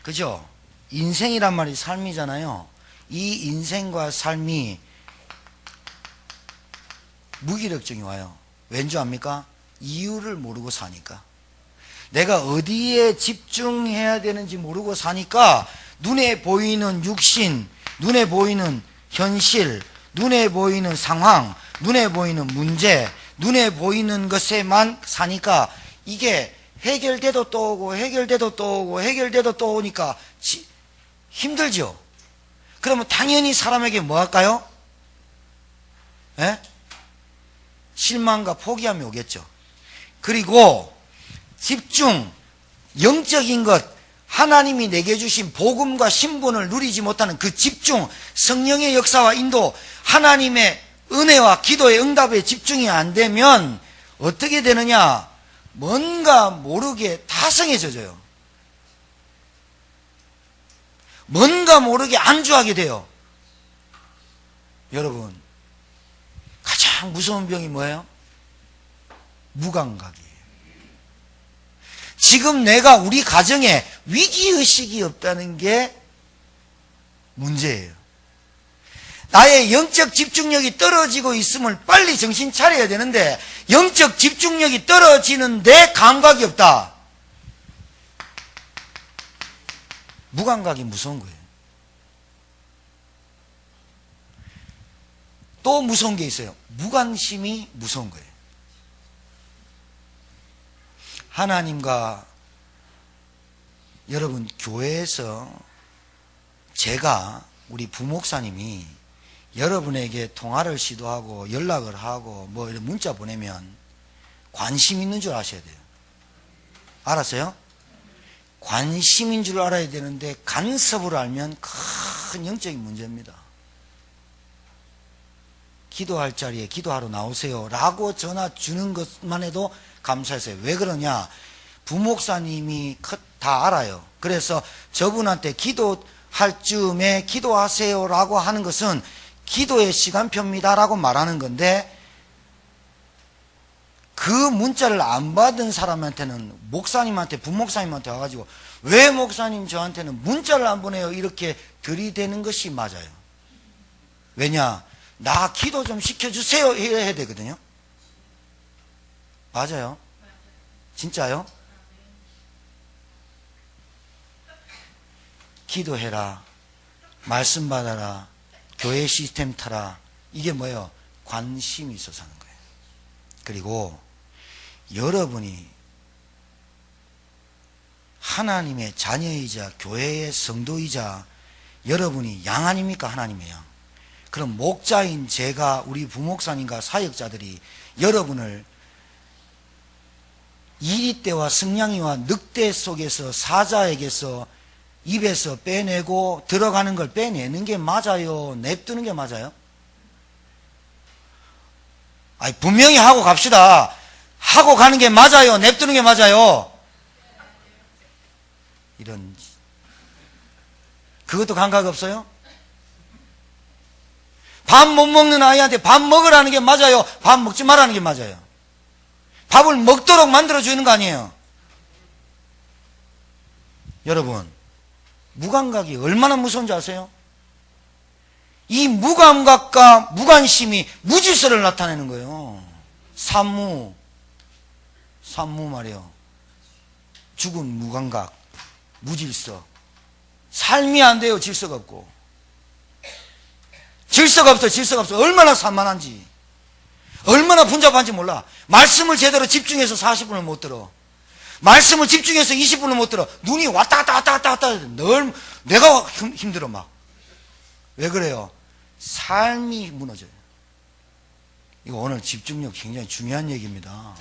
그죠? 인생이란 말이 삶이잖아요. 이 인생과 삶이 무기력증이 와요. 왠지 압니까? 이유를 모르고 사니까. 내가 어디에 집중해야 되는지 모르고 사니까 눈에 보이는 육신, 눈에 보이는 현실, 눈에 보이는 상황, 눈에 보이는 문제, 눈에 보이는 것에만 사니까 이게 해결돼도 또 오고 해결돼도 또 오고 해결돼도 또 오니까 힘들죠. 그러면 당연히 사람에게 뭐 할까요? 예? 실망과 포기함이 오겠죠. 그리고 집중, 영적인 것, 하나님이 내게 주신 복음과 신분을 누리지 못하는 그 집중, 성령의 역사와 인도, 하나님의 은혜와 기도의 응답에 집중이 안 되면 어떻게 되느냐? 뭔가 모르게 타성해져요. 뭔가 모르게 안주하게 돼요. 여러분, 가장 무서운 병이 뭐예요? 무감각이에요. 지금 내가 우리 가정에 위기의식이 없다는 게 문제예요. 나의 영적 집중력이 떨어지고 있음을 빨리 정신 차려야 되는데, 영적 집중력이 떨어지는데 감각이 없다. 무감각이 무서운 거예요. 또 무서운 게 있어요. 무관심이 무서운 거예요. 하나님과 여러분, 교회에서 제가, 우리 부목사님이 여러분에게 통화를 시도하고 연락을 하고 뭐 이런 문자 보내면 관심 있는 줄 아셔야 돼요. 알았어요? 관심인 줄 알아야 되는데 간섭을 알면 큰 영적인 문제입니다. 기도할 자리에 기도하러 나오세요 라고 전화 주는 것만 해도 감사했어요. 왜 그러냐? 부목사님이 다 알아요. 그래서 저분한테 기도할 즈음에 기도하세요 라고 하는 것은 기도의 시간표입니다 라고 말하는 건데, 그 문자를 안 받은 사람한테는 목사님한테, 부목사님한테 와가지고 왜 목사님 저한테는 문자를 안 보내요? 이렇게 들이대는 것이 맞아요. 왜냐? 나 기도 좀 시켜주세요 해야 되거든요. 맞아요? 진짜요? 기도해라, 말씀 받아라, 교회 시스템 타라. 이게 뭐예요? 관심이 있어서 하는 거예요. 그리고 여러분이 하나님의 자녀이자 교회의 성도이자 여러분이 양 아닙니까? 하나님의 양. 그럼 목자인 제가, 우리 부목사님과 사역자들이 여러분을 이리떼와 승냥이와 늑대 속에서, 사자에게서 입에서 빼내고 들어가는 걸 빼내는 게 맞아요? 냅두는 게 맞아요? 아니, 분명히 하고 갑시다. 하고 가는 게 맞아요? 냅두는 게 맞아요? 이런, 그것도 감각 없어요? 밥 못 먹는 아이한테 밥 먹으라는 게 맞아요? 밥 먹지 말라는 게 맞아요? 밥을 먹도록 만들어주는 거 아니에요? 여러분, 무감각이 얼마나 무서운지 아세요? 이 무감각과 무관심이 무질서를 나타내는 거예요. 산무 말이에요. 죽은 무감각, 무질서. 삶이 안 돼요. 질서가 없고. 질서가 없어. 얼마나 산만한지, 얼마나 분잡한지 몰라. 말씀을 제대로 집중해서 40분을 못 들어. 말씀을 집중해서 20분을 못 들어. 눈이 왔다 갔다 늘 내가 힘들어 막. 왜 그래요? 삶이 무너져요. 이거 오늘 집중력 굉장히 중요한 얘기입니다.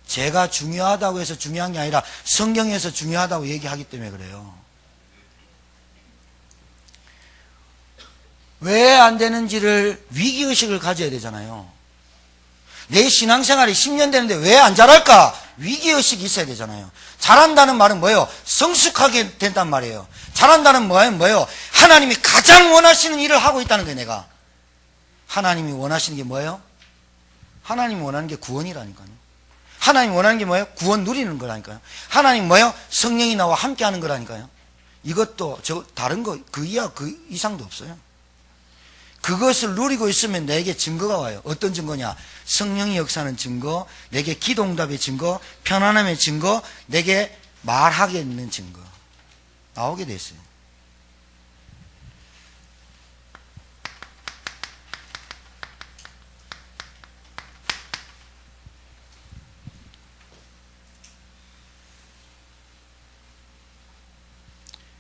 제가 중요하다고 해서 중요한 게 아니라 성경에서 중요하다고 얘기하기 때문에 그래요. 왜 안 되는지를, 위기의식을 가져야 되잖아요. 내 신앙생활이 10년 되는데 왜 안 잘할까? 위기의식이 있어야 되잖아요. 잘한다는 말은 뭐예요? 성숙하게 된단 말이에요. 잘한다는 말은 뭐예요? 하나님이 가장 원하시는 일을 하고 있다는 거예요. 내가 하나님이 원하시는 게 뭐예요? 하나님이 원하는 게 구원이라니까요. 하나님이 원하는 게 뭐예요? 구원 누리는 거라니까요. 하나님 뭐예요? 성령이 나와 함께 하는 거라니까요. 이것도 다른 거 그 이하 그 이상도 없어요. 그것을 누리고 있으면 내게 증거가 와요. 어떤 증거냐? 성령이 역사하는 증거, 내게 기도응답의 증거, 편안함의 증거, 내게 말하게 있는 증거 나오게 돼 있어요.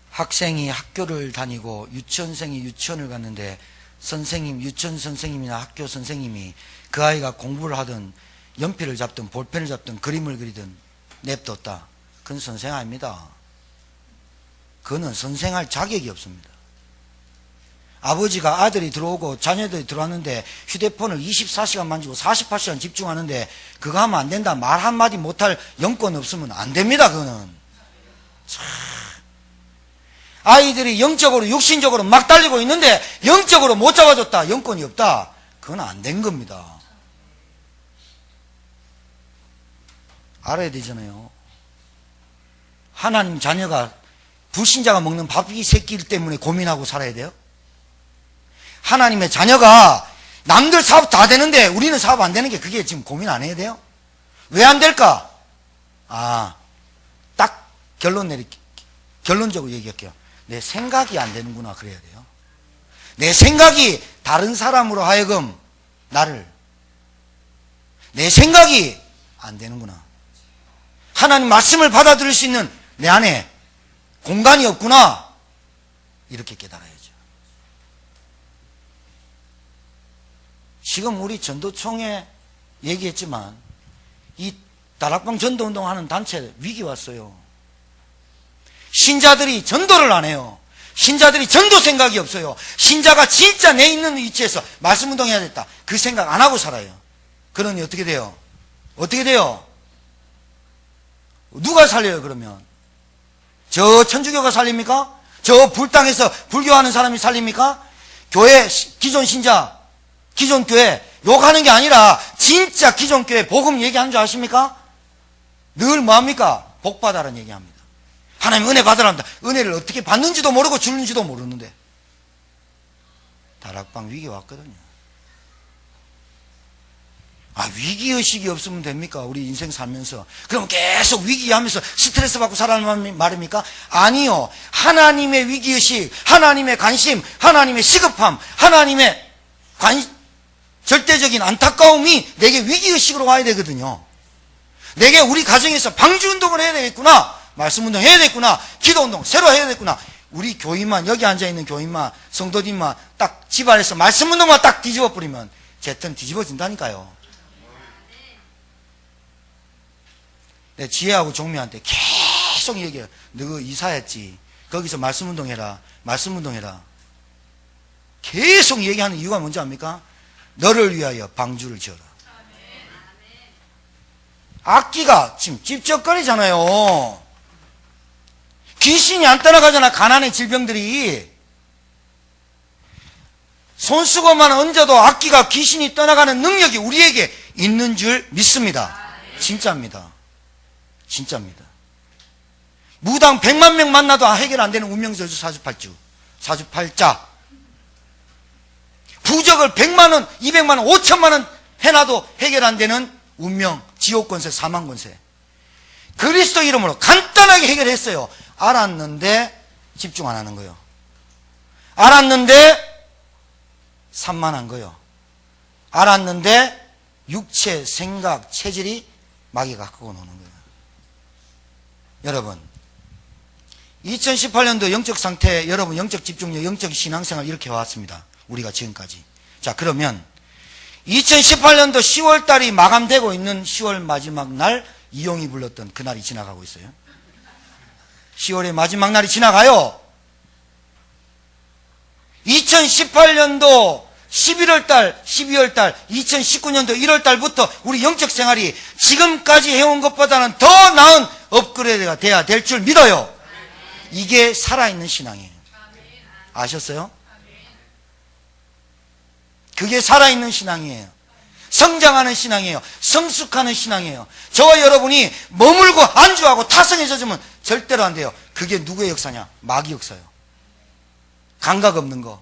학생이 학교를 다니고 유치원생이 유치원을 갔는데 선생님, 유치원 선생님이나 학교 선생님이 그 아이가 공부를 하든 연필을 잡든 볼펜을 잡든 그림을 그리든 냅뒀다. 그건 선생 아닙니다. 그거는 선생할 자격이 없습니다. 아버지가 아들이 들어오고 자녀들이 들어왔는데 휴대폰을 24시간 만지고 48시간 집중하는데 그거 하면 안 된다, 말 한마디 못할 영권 없으면 안 됩니다. 그거는 아이들이 영적으로 육신적으로 막 달리고 있는데 영적으로 못 잡아줬다, 영권이 없다, 그건 안 된 겁니다. 알아야 되잖아요. 하나님 자녀가 불신자가 먹는 밥이 새끼 때문에 고민하고 살아야 돼요? 하나님의 자녀가 남들 사업 다 되는데 우리는 사업 안 되는 게, 그게 지금 고민 안 해야 돼요? 왜 안 될까? 딱 결론적으로 얘기할게요. 내 생각이 안 되는구나, 그래야 돼요. 내 생각이 다른 사람으로 하여금 내 생각이 안 되는구나. 하나님 말씀을 받아들일 수 있는 내 안에 공간이 없구나, 이렇게 깨달아야죠. 지금 우리 전도총회 얘기했지만 이 다락방 전도운동 하는 단체 위기 왔어요. 신자들이 전도를 안 해요. 신자들이 전도 생각이 없어요. 신자가 진짜 내 있는 위치에서 말씀운동 해야 됐다, 그 생각 안 하고 살아요. 그러니 어떻게 돼요? 어떻게 돼요? 누가 살려요, 그러면? 저 천주교가 살립니까? 저 불당에서 불교하는 사람이 살립니까? 교회, 기존 신자, 기존 교회 욕하는 게 아니라 진짜 기존 교회 복음 얘기하는 줄 아십니까? 늘 뭐합니까? 복 받아라는 얘기합니다. 하나님 은혜 받으랍니다. 은혜를 어떻게 받는지도 모르고 주는지도 모르는데. 다락방 위기 왔거든요. 위기의식이 없으면 됩니까? 우리 인생 살면서. 그럼 계속 위기하면서 스트레스 받고 살아라는 말입니까? 아니요. 하나님의 위기의식, 하나님의 관심, 하나님의 시급함, 하나님의 절대적인 안타까움이 내게 위기의식으로 와야 되거든요. 내게 우리 가정에서 방주운동을 해야 되겠구나, 말씀운동 해야 되겠구나, 기도운동 새로 해야 되겠구나. 우리 교인만, 여기 앉아있는 교인만, 성도님만 딱 집안에서 말씀운동만 딱 뒤집어 버리면 제 턴 뒤집어진다니까요. 내 지혜하고 종미한테 계속 얘기해요. 너 이사했지, 거기서 말씀운동 해라, 말씀운동 해라. 계속 얘기하는 이유가 뭔지 압니까? 너를 위하여 방주를 지어라. 악기가 지금 찝쩍거리잖아요. 귀신이 안 떠나가잖아, 가난의 질병들이. 손수건만 얹어도 악기가, 귀신이 떠나가는 능력이 우리에게 있는 줄 믿습니다. 진짜입니다. 진짜입니다. 무당 100만 명 만나도 해결 안 되는 운명저주 사주팔자. 부적을 100만 원, 200만 원, 5천만 원 해놔도 해결 안 되는 운명, 지옥권세, 사망권세. 그리스도 이름으로 간단하게 해결했어요. 알았는데 집중 안 하는 거예요. 알았는데 산만한 거예요. 알았는데 육체, 생각, 체질이 마귀가 갖고 노는 거예요. 여러분, 2018년도 영적 상태, 여러분 영적 집중력, 영적 신앙생활 이렇게 왔습니다. 우리가 지금까지. 자, 그러면 2018년도 10월달이 마감되고 있는 10월 마지막 날, 이용이 불렀던 그날이 지나가고 있어요. 10월의 마지막 날이 지나가요. 2018년도 11월달, 12월달, 2019년도 1월달부터 우리 영적 생활이 지금까지 해온 것보다는 더 나은 업그레이드가 돼야 될 줄 믿어요. 이게 살아있는 신앙이에요. 아셨어요? 그게 살아있는 신앙이에요. 성장하는 신앙이에요. 성숙하는 신앙이에요. 저와 여러분이 머물고 안주하고 타성에 젖으면 절대로 안 돼요. 그게 누구의 역사냐? 마귀 역사예요. 감각 없는 거.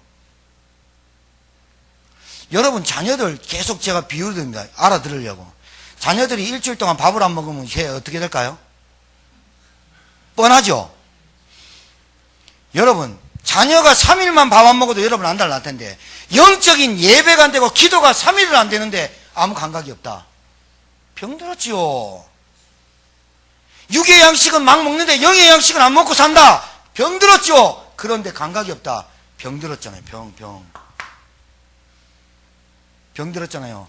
여러분 자녀들 계속 제가 비유를 드립니다. 알아들으려고. 자녀들이 일주일 동안 밥을 안 먹으면 걔 어떻게 될까요? 뻔하죠? 여러분 자녀가 3일만 밥 안 먹어도 여러분 안 달날 텐데, 영적인 예배가 안 되고 기도가 3일을 안 되는데 아무 감각이 없다. 병들었지요. 육의 양식은 막 먹는데 영의 양식은 안 먹고 산다. 병들었죠. 그런데 감각이 없다. 병들었잖아요. 병들었잖아요.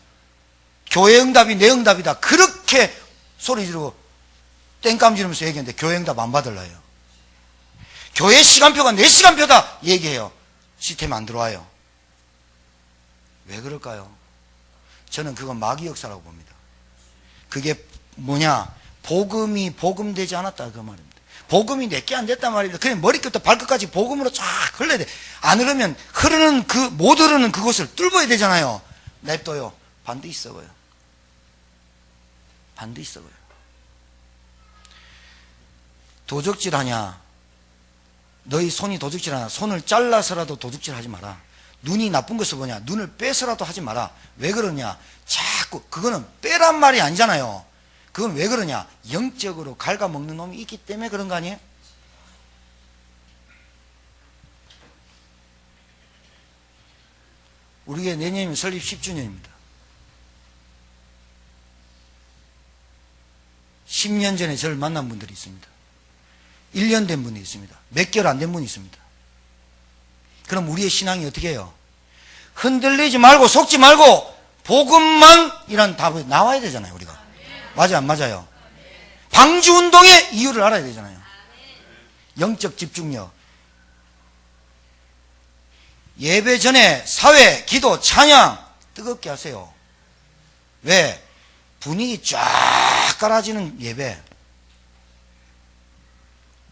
교회 응답이 내 응답이다. 그렇게 소리 지르고 땡감 지르면서 얘기했는데 교회 응답 안 받을래요. 교회 시간표가 내 시간표다 얘기해요. 시스템 안 들어와요. 왜 그럴까요? 저는 그건 마귀 역사라고 봅니다. 그게 뭐냐? 복음이 복음되지 않았다 그 말입니다. 복음이 내게 안 됐단 말입니다. 그냥 머리끝부터 발끝까지 복음으로 쫙 흘러야 돼. 안 흐르면 못 흐르는 그곳을 뚫어야 되잖아요. 냅둬요. 반드시 썩어요. 반드시 썩어요. 도적질 하냐? 너희 손이 도둑질 하나? 손을 잘라서라도 도둑질 하지 마라. 눈이 나쁜 것을 보냐? 눈을 빼서라도 하지 마라. 왜 그러냐? 자꾸 그거는 빼란 말이 아니잖아요. 그건 왜 그러냐? 영적으로 갉아먹는 놈이 있기 때문에 그런 거 아니에요? 우리가 내년이면 설립 10주년입니다. 10년 전에 저를 만난 분들이 있습니다. 1년 된 분이 있습니다. 몇 개월 안 된 분이 있습니다. 그럼 우리의 신앙이 어떻게 해요? 흔들리지 말고 속지 말고 복음만이란 답이 나와야 되잖아요. 우리가 맞아요 안 맞아요? 방주운동의 이유를 알아야 되잖아요. 영적 집중력. 예배 전에 사회, 기도, 찬양 뜨겁게 하세요. 왜? 분위기 쫙 깔아지는 예배,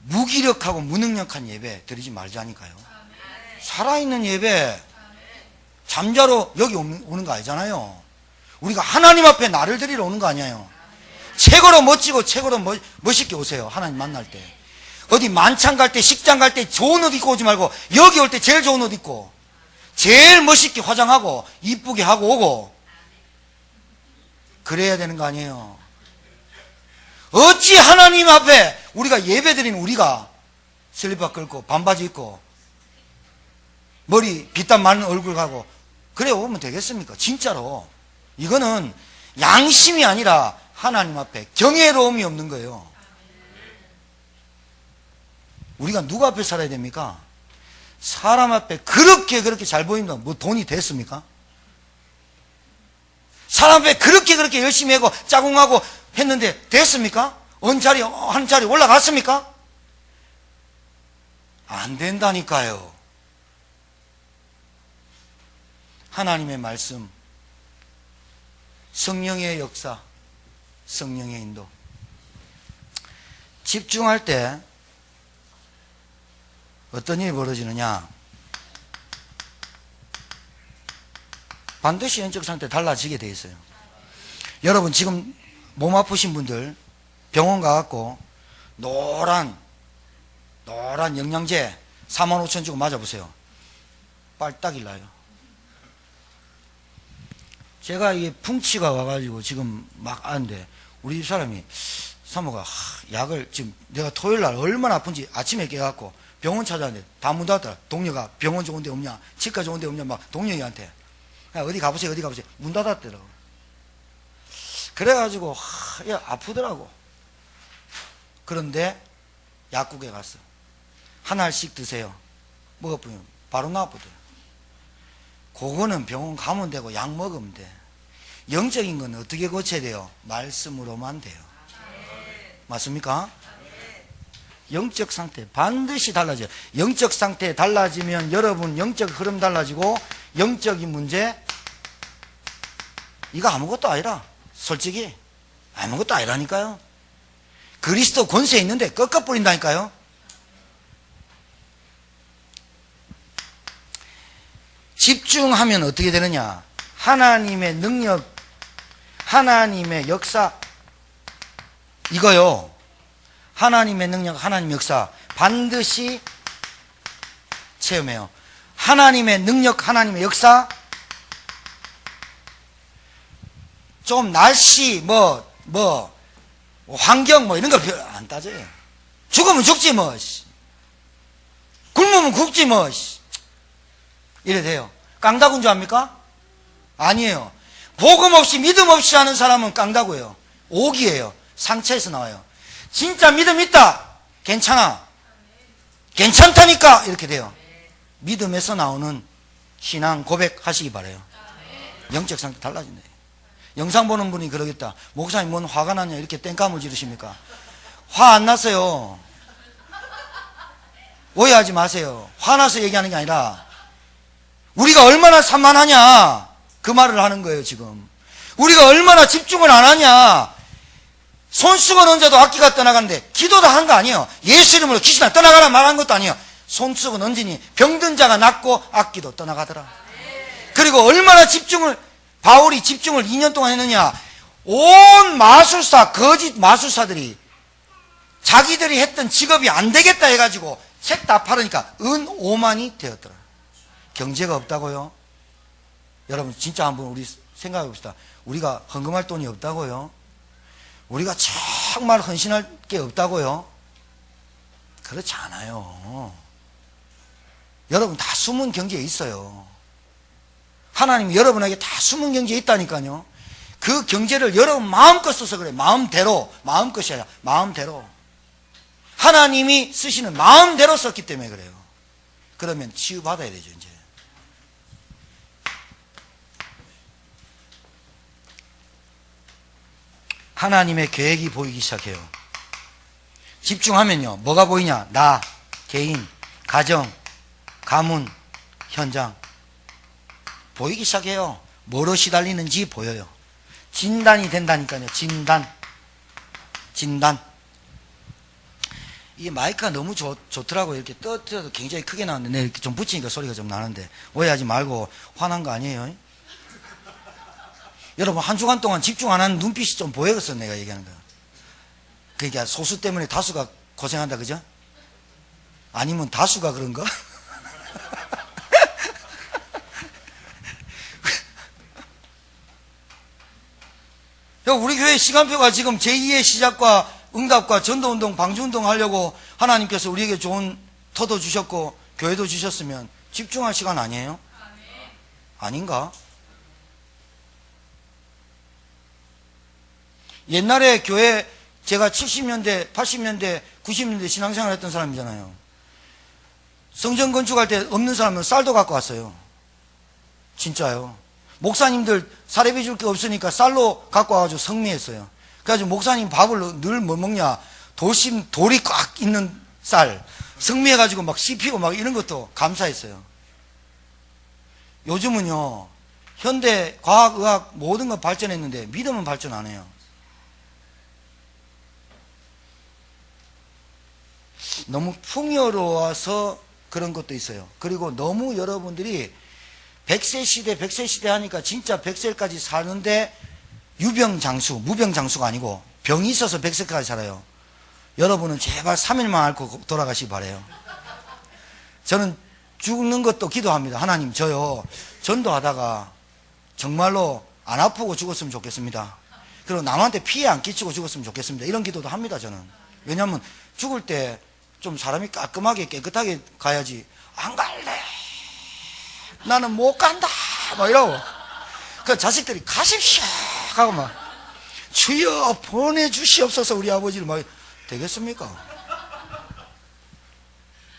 무기력하고 무능력한 예배 드리지 말자니까요. 살아있는 예배, 잠자러 여기 오는 거 아니잖아요. 우리가 하나님 앞에 나를 드리러 오는 거 아니에요. 최고로 멋지고 최고로 멋있게 오세요. 하나님 만날 때. 어디 만찬 갈 때, 식장 갈 때 좋은 옷 입고 오지 말고 여기 올 때 제일 좋은 옷 입고 제일 멋있게 화장하고 이쁘게 하고 오고 그래야 되는 거 아니에요. 어찌 하나님 앞에 우리가 예배드리는 우리가 슬리퍼 끌고 반바지 입고 머리 빗땀 많은 얼굴 가고 그래 오면 되겠습니까? 진짜로 이거는 양심이 아니라 하나님 앞에 경외로움이 없는 거예요. 우리가 누구 앞에 살아야 됩니까? 사람 앞에 그렇게 잘 보인다. 뭐 돈이 됐습니까? 사람 앞에 그렇게 열심히 하고 짜공하고 했는데 됐습니까? 한 자리 올라갔습니까? 안 된다니까요. 하나님의 말씀, 성령의 역사, 성령의 인도. 집중할 때 어떤 일이 벌어지느냐? 반드시 영적 상태 달라지게 돼 있어요. 여러분 지금 몸 아프신 분들 병원 가갖고 노란 영양제 45,000원 주고 맞아보세요. 빨딱이 나요. 제가 이게 풍치가 와가지고 지금 막 아는데 우리 집 사람이 사모가 약을 지금 내가 토요일 날 얼마나 아픈지 아침에 깨갖고 병원 찾아왔는데 다 문 닫았더라. 동료가 병원 좋은 데 없냐 치과 좋은 데 없냐 막 동료한테 어디 가보세요 문 닫았더라고. 그래가지고 야 아프더라고. 그런데 약국에 갔어. 한 알씩 드세요. 먹어보면 바로 나아보더라. 그거는 병원 가면 되고 약 먹으면 돼. 영적인 건 어떻게 고쳐야 돼요? 말씀으로만 돼요. 맞습니까? 영적 상태 반드시 달라져요. 영적 상태 달라지면 여러분 영적 흐름 달라지고 영적인 문제 이거 아무것도 아니라 솔직히 아무것도 아니라니까요. 그리스도 권세 있는데 꺾어버린다니까요. 집중하면 어떻게 되느냐? 하나님의 능력, 하나님의 역사 이거요. 하나님의 능력, 하나님의 역사 반드시 체험해요. 하나님의 능력, 하나님의 역사 좀 날씨 환경 이런 거 별로 안 따져요. 죽으면 죽지 굶으면 굶지 이래 돼요. 깡다구인 줄 압니까? 아니에요. 복음 없이 믿음 없이 하는 사람은 깡다구예요. 오기예요. 상처에서 나와요. 진짜 믿음 있다. 괜찮아. 괜찮다니까 이렇게 돼요. 믿음에서 나오는 신앙 고백하시기 바라요. 영적 상태 달라진다. 영상 보는 분이 그러겠다. 목사님 뭔 화가 나냐 이렇게 땡감을 지르십니까? 화 안 났어요. 오해하지 마세요. 화나서 얘기하는 게 아니라 우리가 얼마나 산만하냐 그 말을 하는 거예요. 지금 우리가 얼마나 집중을 안 하냐. 손수건 얹어도 악기가 떠나가는데 기도도 한 거 아니에요. 예수 이름으로 귀신아 떠나가라 말한 것도 아니에요. 손수건 얹으니 병든 자가 낫고 악기도 떠나가더라. 그리고 얼마나 바울이 집중을 2년 동안 했느냐. 온 마술사, 거짓 마술사들이 자기들이 했던 직업이 안 되겠다 해가지고 책 다 팔으니까 은 5만이 되었더라. 경제가 없다고요? 여러분 진짜 한번 우리 생각해 봅시다. 우리가 헌금할 돈이 없다고요? 우리가 정말 헌신할 게 없다고요? 그렇지 않아요. 여러분 다 숨은 경제에 있어요. 하나님이 여러분에게 다 숨은 경제에 있다니까요. 그 경제를 여러분 마음껏 써서 그래. 마음대로. 마음껏이 아니라 마음대로. 하나님이 쓰시는 마음대로 썼기 때문에 그래요. 그러면 치유받아야 되죠, 이제. 하나님의 계획이 보이기 시작해요. 집중하면요. 뭐가 보이냐? 나, 개인, 가정, 가문, 현장. 보이기 시작해요. 뭐로 시달리는지 보여요. 진단이 된다니까요. 진단. 이 마이크가 너무 좋더라고요. 이렇게 떠들어도 굉장히 크게 나왔는데 이렇게 좀 붙이니까 소리가 좀 나는데 오해하지 말고 화난 거 아니에요? 여러분 한 주간 동안 집중 안 하는 눈빛이 좀 보여서 내가 얘기하는 거야. 그러니까 소수 때문에 다수가 고생한다 그죠? 아니면 다수가 그런가? 우리 교회 시간표가 지금 제2의 시작과 응답과 전도운동, 방주운동 하려고 하나님께서 우리에게 좋은 터도 주셨고 교회도 주셨으면 집중할 시간 아니에요? 아닌가? 옛날에 교회 제가 70년대, 80년대, 90년대 신앙생활 했던 사람이잖아요. 성전 건축할 때 없는 사람은 쌀도 갖고 왔어요. 진짜요. 목사님들 사례비 줄 게 없으니까 쌀로 갖고 와가지고 성미했어요. 그래가지고 목사님 밥을 늘 뭐 먹냐? 돌이 꽉 있는 쌀. 성미해가지고 막 씹히고 막 이런 것도 감사했어요. 요즘은요, 현대 과학, 의학 모든 거 발전했는데 믿음은 발전 안 해요. 너무 풍요로워서 그런 것도 있어요. 그리고 너무 여러분들이 100세 시대 하니까 진짜 100세까지 사는데 유병장수, 무병장수가 아니고 병이 있어서 100세까지 살아요. 여러분은 제발 3일만 앓고 돌아가시기 바라요. 저는 죽는 것도 기도합니다. 하나님 저요 전도하다가 정말로 안 아프고 죽었으면 좋겠습니다. 그리고 남한테 피해 안 끼치고 죽었으면 좋겠습니다. 이런 기도도 합니다. 저는. 왜냐하면 죽을 때 좀 사람이 깔끔하게 깨끗하게 가야지. 안 갈래, 나는 못 간다 막 이러고 그 자식들이 가십시오 하고 막 주여 보내주시옵소서 우리 아버지를 막 되겠습니까?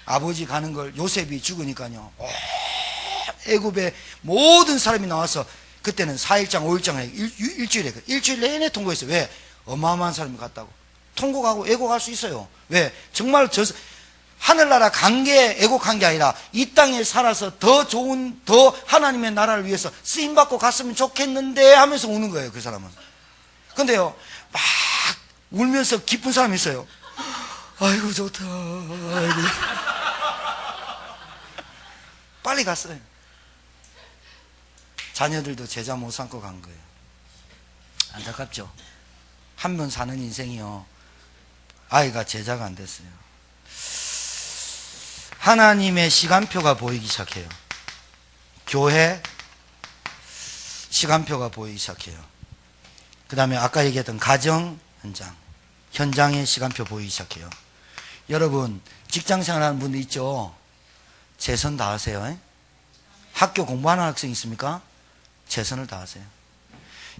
아버지 가는 걸 요셉이 죽으니까요 애굽의 모든 사람이 나와서 그때는 4일장 5일장 일주일 내내 통곡했어요. 왜? 어마어마한 사람이 갔다고. 통곡하고 애곡할 수 있어요. 왜? 정말 하늘나라 간 게 애곡한 게 아니라 이 땅에 살아서 더 좋은, 더 하나님의 나라를 위해서 쓰임받고 갔으면 좋겠는데 하면서 우는 거예요, 그 사람은. 근데요, 막 울면서 기쁜 사람이 있어요. 아이고, 좋다. 아이고. 빨리 갔어요. 자녀들도 제자 못 삼고 간 거예요. 안타깝죠? 한 번 사는 인생이요. 아이가 제자가 안 됐어요. 하나님의 시간표가 보이기 시작해요. 교회 시간표가 보이기 시작해요. 그 다음에 아까 얘기했던 가정 현장의 시간표 보이기 시작해요. 여러분 직장생활 하는 분들 있죠? 최선 다하세요. 학교 공부하는 학생 있습니까? 최선을 다하세요.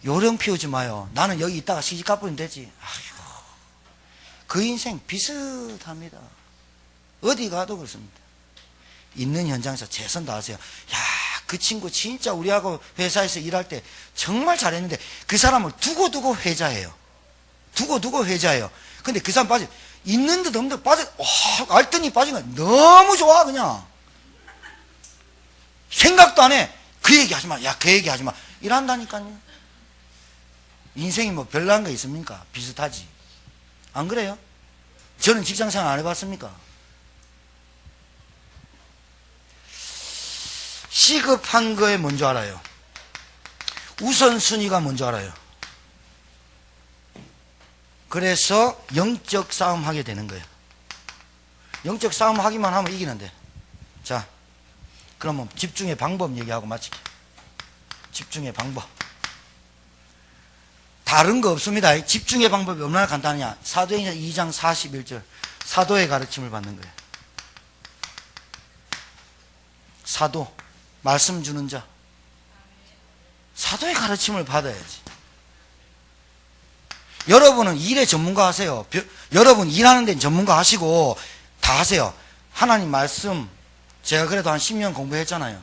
요령 피우지 마요. 나는 여기 있다가 시집 가버리면 되지. 아이고, 그 인생 비슷합니다. 어디 가도 그렇습니다. 있는 현장에서 최선 다하세요. 야, 그 친구 진짜 우리하고 회사에서 일할 때 정말 잘했는데 그 사람을 두고두고 회자해요. 두고두고 회자해요. 근데 그 사람 있는 듯 없는 듯 알더니 빠진 거야. 너무 좋아 그냥. 생각도 안 해. 그 얘기 하지 마. 야, 그 얘기 하지 마. 이란다니까요. 인생이 뭐 별난 거 있습니까? 비슷하지. 안 그래요? 저는 직장생활 안 해봤습니까? 시급한 거에 먼저 알아요. 우선순위가 먼저 알아요. 그래서 영적 싸움 하게 되는 거예요. 영적 싸움 하기만 하면 이기는데. 자, 그러면 집중의 방법 얘기하고 마칠게요. 집중의 방법. 다른 거 없습니다. 집중의 방법이 얼마나 간단하냐. 사도행전 2장 41절. 사도의 가르침을 받는 거예요. 사도. 말씀 주는 자. 사도의 가르침을 받아야지. 여러분은 일에 전문가 하세요. 여러분 일하는 데는 전문가 하시고 다 하세요. 하나님 말씀 제가 그래도 한 10년 공부했잖아요.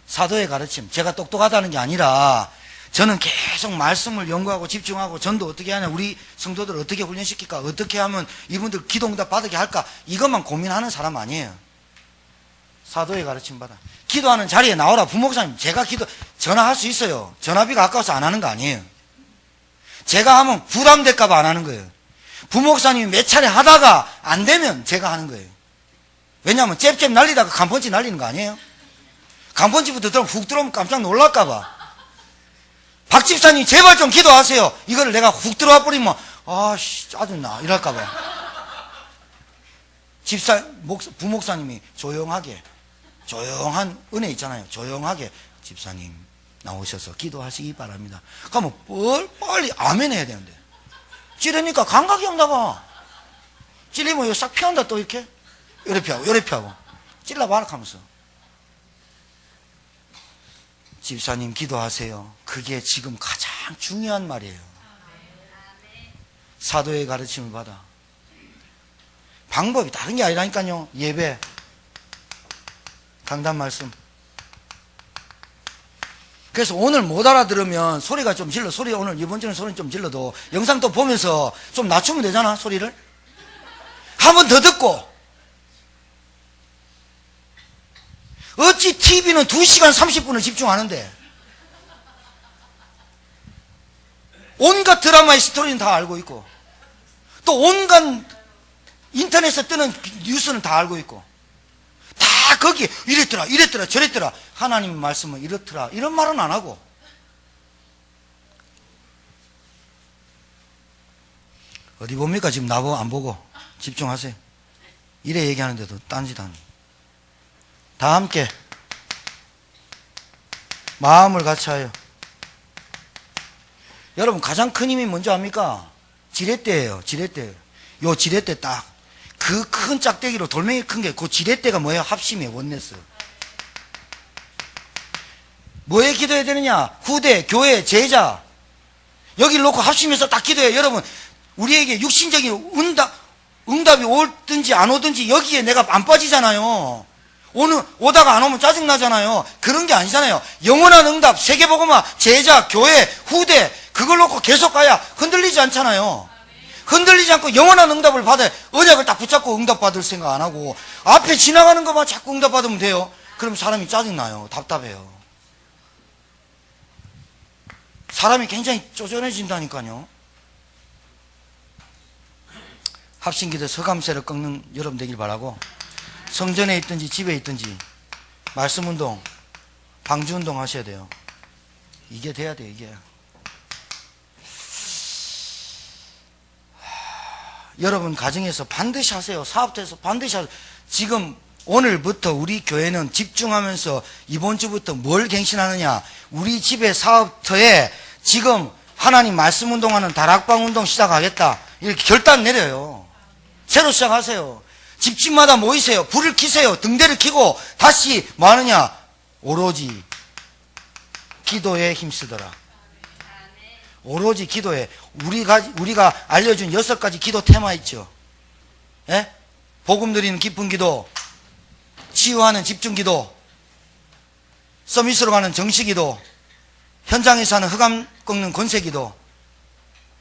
사도의 가르침. 제가 똑똑하다는 게 아니라 저는 계속 말씀을 연구하고 집중하고 전도 어떻게 하냐, 우리 성도들 어떻게 훈련시킬까, 어떻게 하면 이분들 기도응답 받게 할까, 이것만 고민하는 사람 아니에요. 사도의 가르침 받아. 기도하는 자리에 나오라. 부목사님, 제가 전화할 수 있어요. 전화비가 아까워서 안 하는 거 아니에요. 제가 하면 부담될까 봐 안 하는 거예요. 부목사님이 몇 차례 하다가 안 되면 제가 하는 거예요. 왜냐하면 잽잽 날리다가 간펀치 날리는 거 아니에요? 간펀치부터 들어오면 훅 들어오면 깜짝 놀랄까 봐. 박 집사님 제발 좀 기도하세요. 이거를 내가 훅 들어와 버리면 아씨 짜증나 이럴까 봐. 부목사님이 조용하게, 조용한 은혜 있잖아요. 조용하게 집사님 나오셔서 기도하시기 바랍니다. 그러면 빨리 아멘 해야 되는데 찌르니까 감각이 없나 봐. 찔리면 이거 싹 피한다. 또 이렇게 요래 피하고 요래 피하고 찔러봐라 하면서 집사님 기도하세요. 그게 지금 가장 중요한 말이에요. 사도의 가르침을 받아. 방법이 다른 게 아니라니까요. 예배, 강단 말씀. 그래서 오늘 못 알아들으면 소리가 좀 질러. 소리 오늘 이번 주는 소리 좀 질러도 영상 또 보면서 좀 낮추면 되잖아. 소리를 한 번 더 듣고. 어찌 TV는 2시간 30분을 집중하는데 온갖 드라마의 스토리는 다 알고 있고 또 온갖 인터넷에 뜨는 뉴스는 다 알고 있고 다 거기에 이랬더라 저랬더라 하나님 말씀은 이렇더라 이런 말은 안 하고 어디 봅니까? 지금 나보고 안 보고 집중하세요. 이래 얘기하는데도 딴짓 하네. 다 함께 마음을 같이 하여. 여러분 가장 큰 힘이 뭔지 압니까? 지렛대예요. 지렛대. 요 지렛대 딱 그 큰 짝대기로 돌멩이 큰 게 그 지렛대가 뭐예요? 합심이에요. 원네스. 뭐에 기도해야 되느냐? 후대, 교회, 제자 여기를 놓고 합심해서 딱 기도해요. 여러분 우리에게 육신적인 응답이 오든지 안 오든지 여기에 내가 안 빠지잖아요. 오다가 안 오면 짜증나잖아요. 그런 게 아니잖아요. 영원한 응답, 세계복음화, 제자, 교회, 후대 그걸 놓고 계속 가야 흔들리지 않잖아요. 흔들리지 않고 영원한 응답을 받아야 언약을 딱 붙잡고 응답 받을 생각 안 하고 앞에 지나가는 것만 자꾸 응답 받으면 돼요. 그럼 사람이 짜증나요. 답답해요. 사람이 굉장히 쪼잔해진다니까요. 합심기도 서감세를 꺾는 여러분 되길 바라고 성전에 있든지 집에 있든지 말씀운동, 방주운동 하셔야 돼요. 이게 돼야 돼요. 이게 여러분 가정에서 반드시 하세요. 사업터에서 반드시 하세요. 지금 오늘부터 우리 교회는 집중하면서 이번 주부터 뭘 갱신하느냐, 우리 집의 사업터에 지금 하나님 말씀 운동하는 다락방 운동 시작하겠다 이렇게 결단 내려요. 새로 시작하세요. 집집마다 모이세요. 불을 켜세요. 등대를 켜고 다시 뭐 하느냐, 오로지 기도에 힘쓰더라. 오로지 기도에. 우리가 알려준 6가지 기도 테마 있죠. 예? 복음 드리는 기쁜 기도, 치유하는 집중 기도, 서밋으로 가는 정시 기도, 현장에서 하는 흑암 꺾는 권세 기도,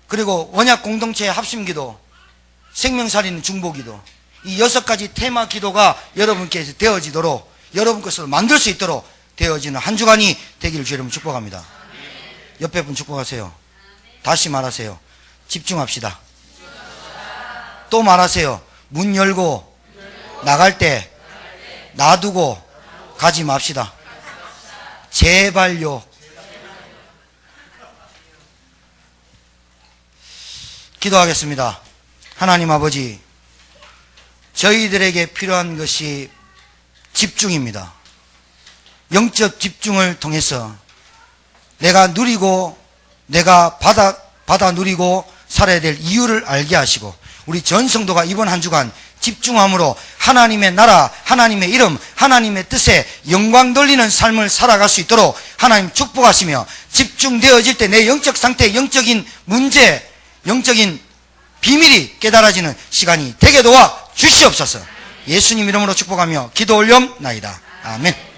그리고 언약 공동체의 합심 기도, 생명 살리는 중보 기도. 이 6가지 테마 기도가 여러분께서 되어지도록, 여러분 것으로 만들 수 있도록 되어지는 한 주간이 되기를 주여 이름으로 축복합니다. 옆에 분 축복하세요. 다시 말하세요. 집중합시다. 또 말하세요. 문 열고 나갈 때 놔두고 가지 맙시다. 제발요. 기도하겠습니다. 하나님 아버지, 저희들에게 필요한 것이 집중입니다. 영적 집중을 통해서 내가 누리고 내가 받아 누리고 살아야 될 이유를 알게 하시고, 우리 전 성도가 이번 한 주간 집중함으로 하나님의 나라, 하나님의 이름, 하나님의 뜻에 영광 돌리는 삶을 살아갈 수 있도록 하나님 축복하시며, 집중되어질 때 내 영적 상태, 영적인 문제, 영적인 비밀이 깨달아지는 시간이 되게 도와 주시옵소서. 예수님 이름으로 축복하며 기도 올려옵나이다. 아멘.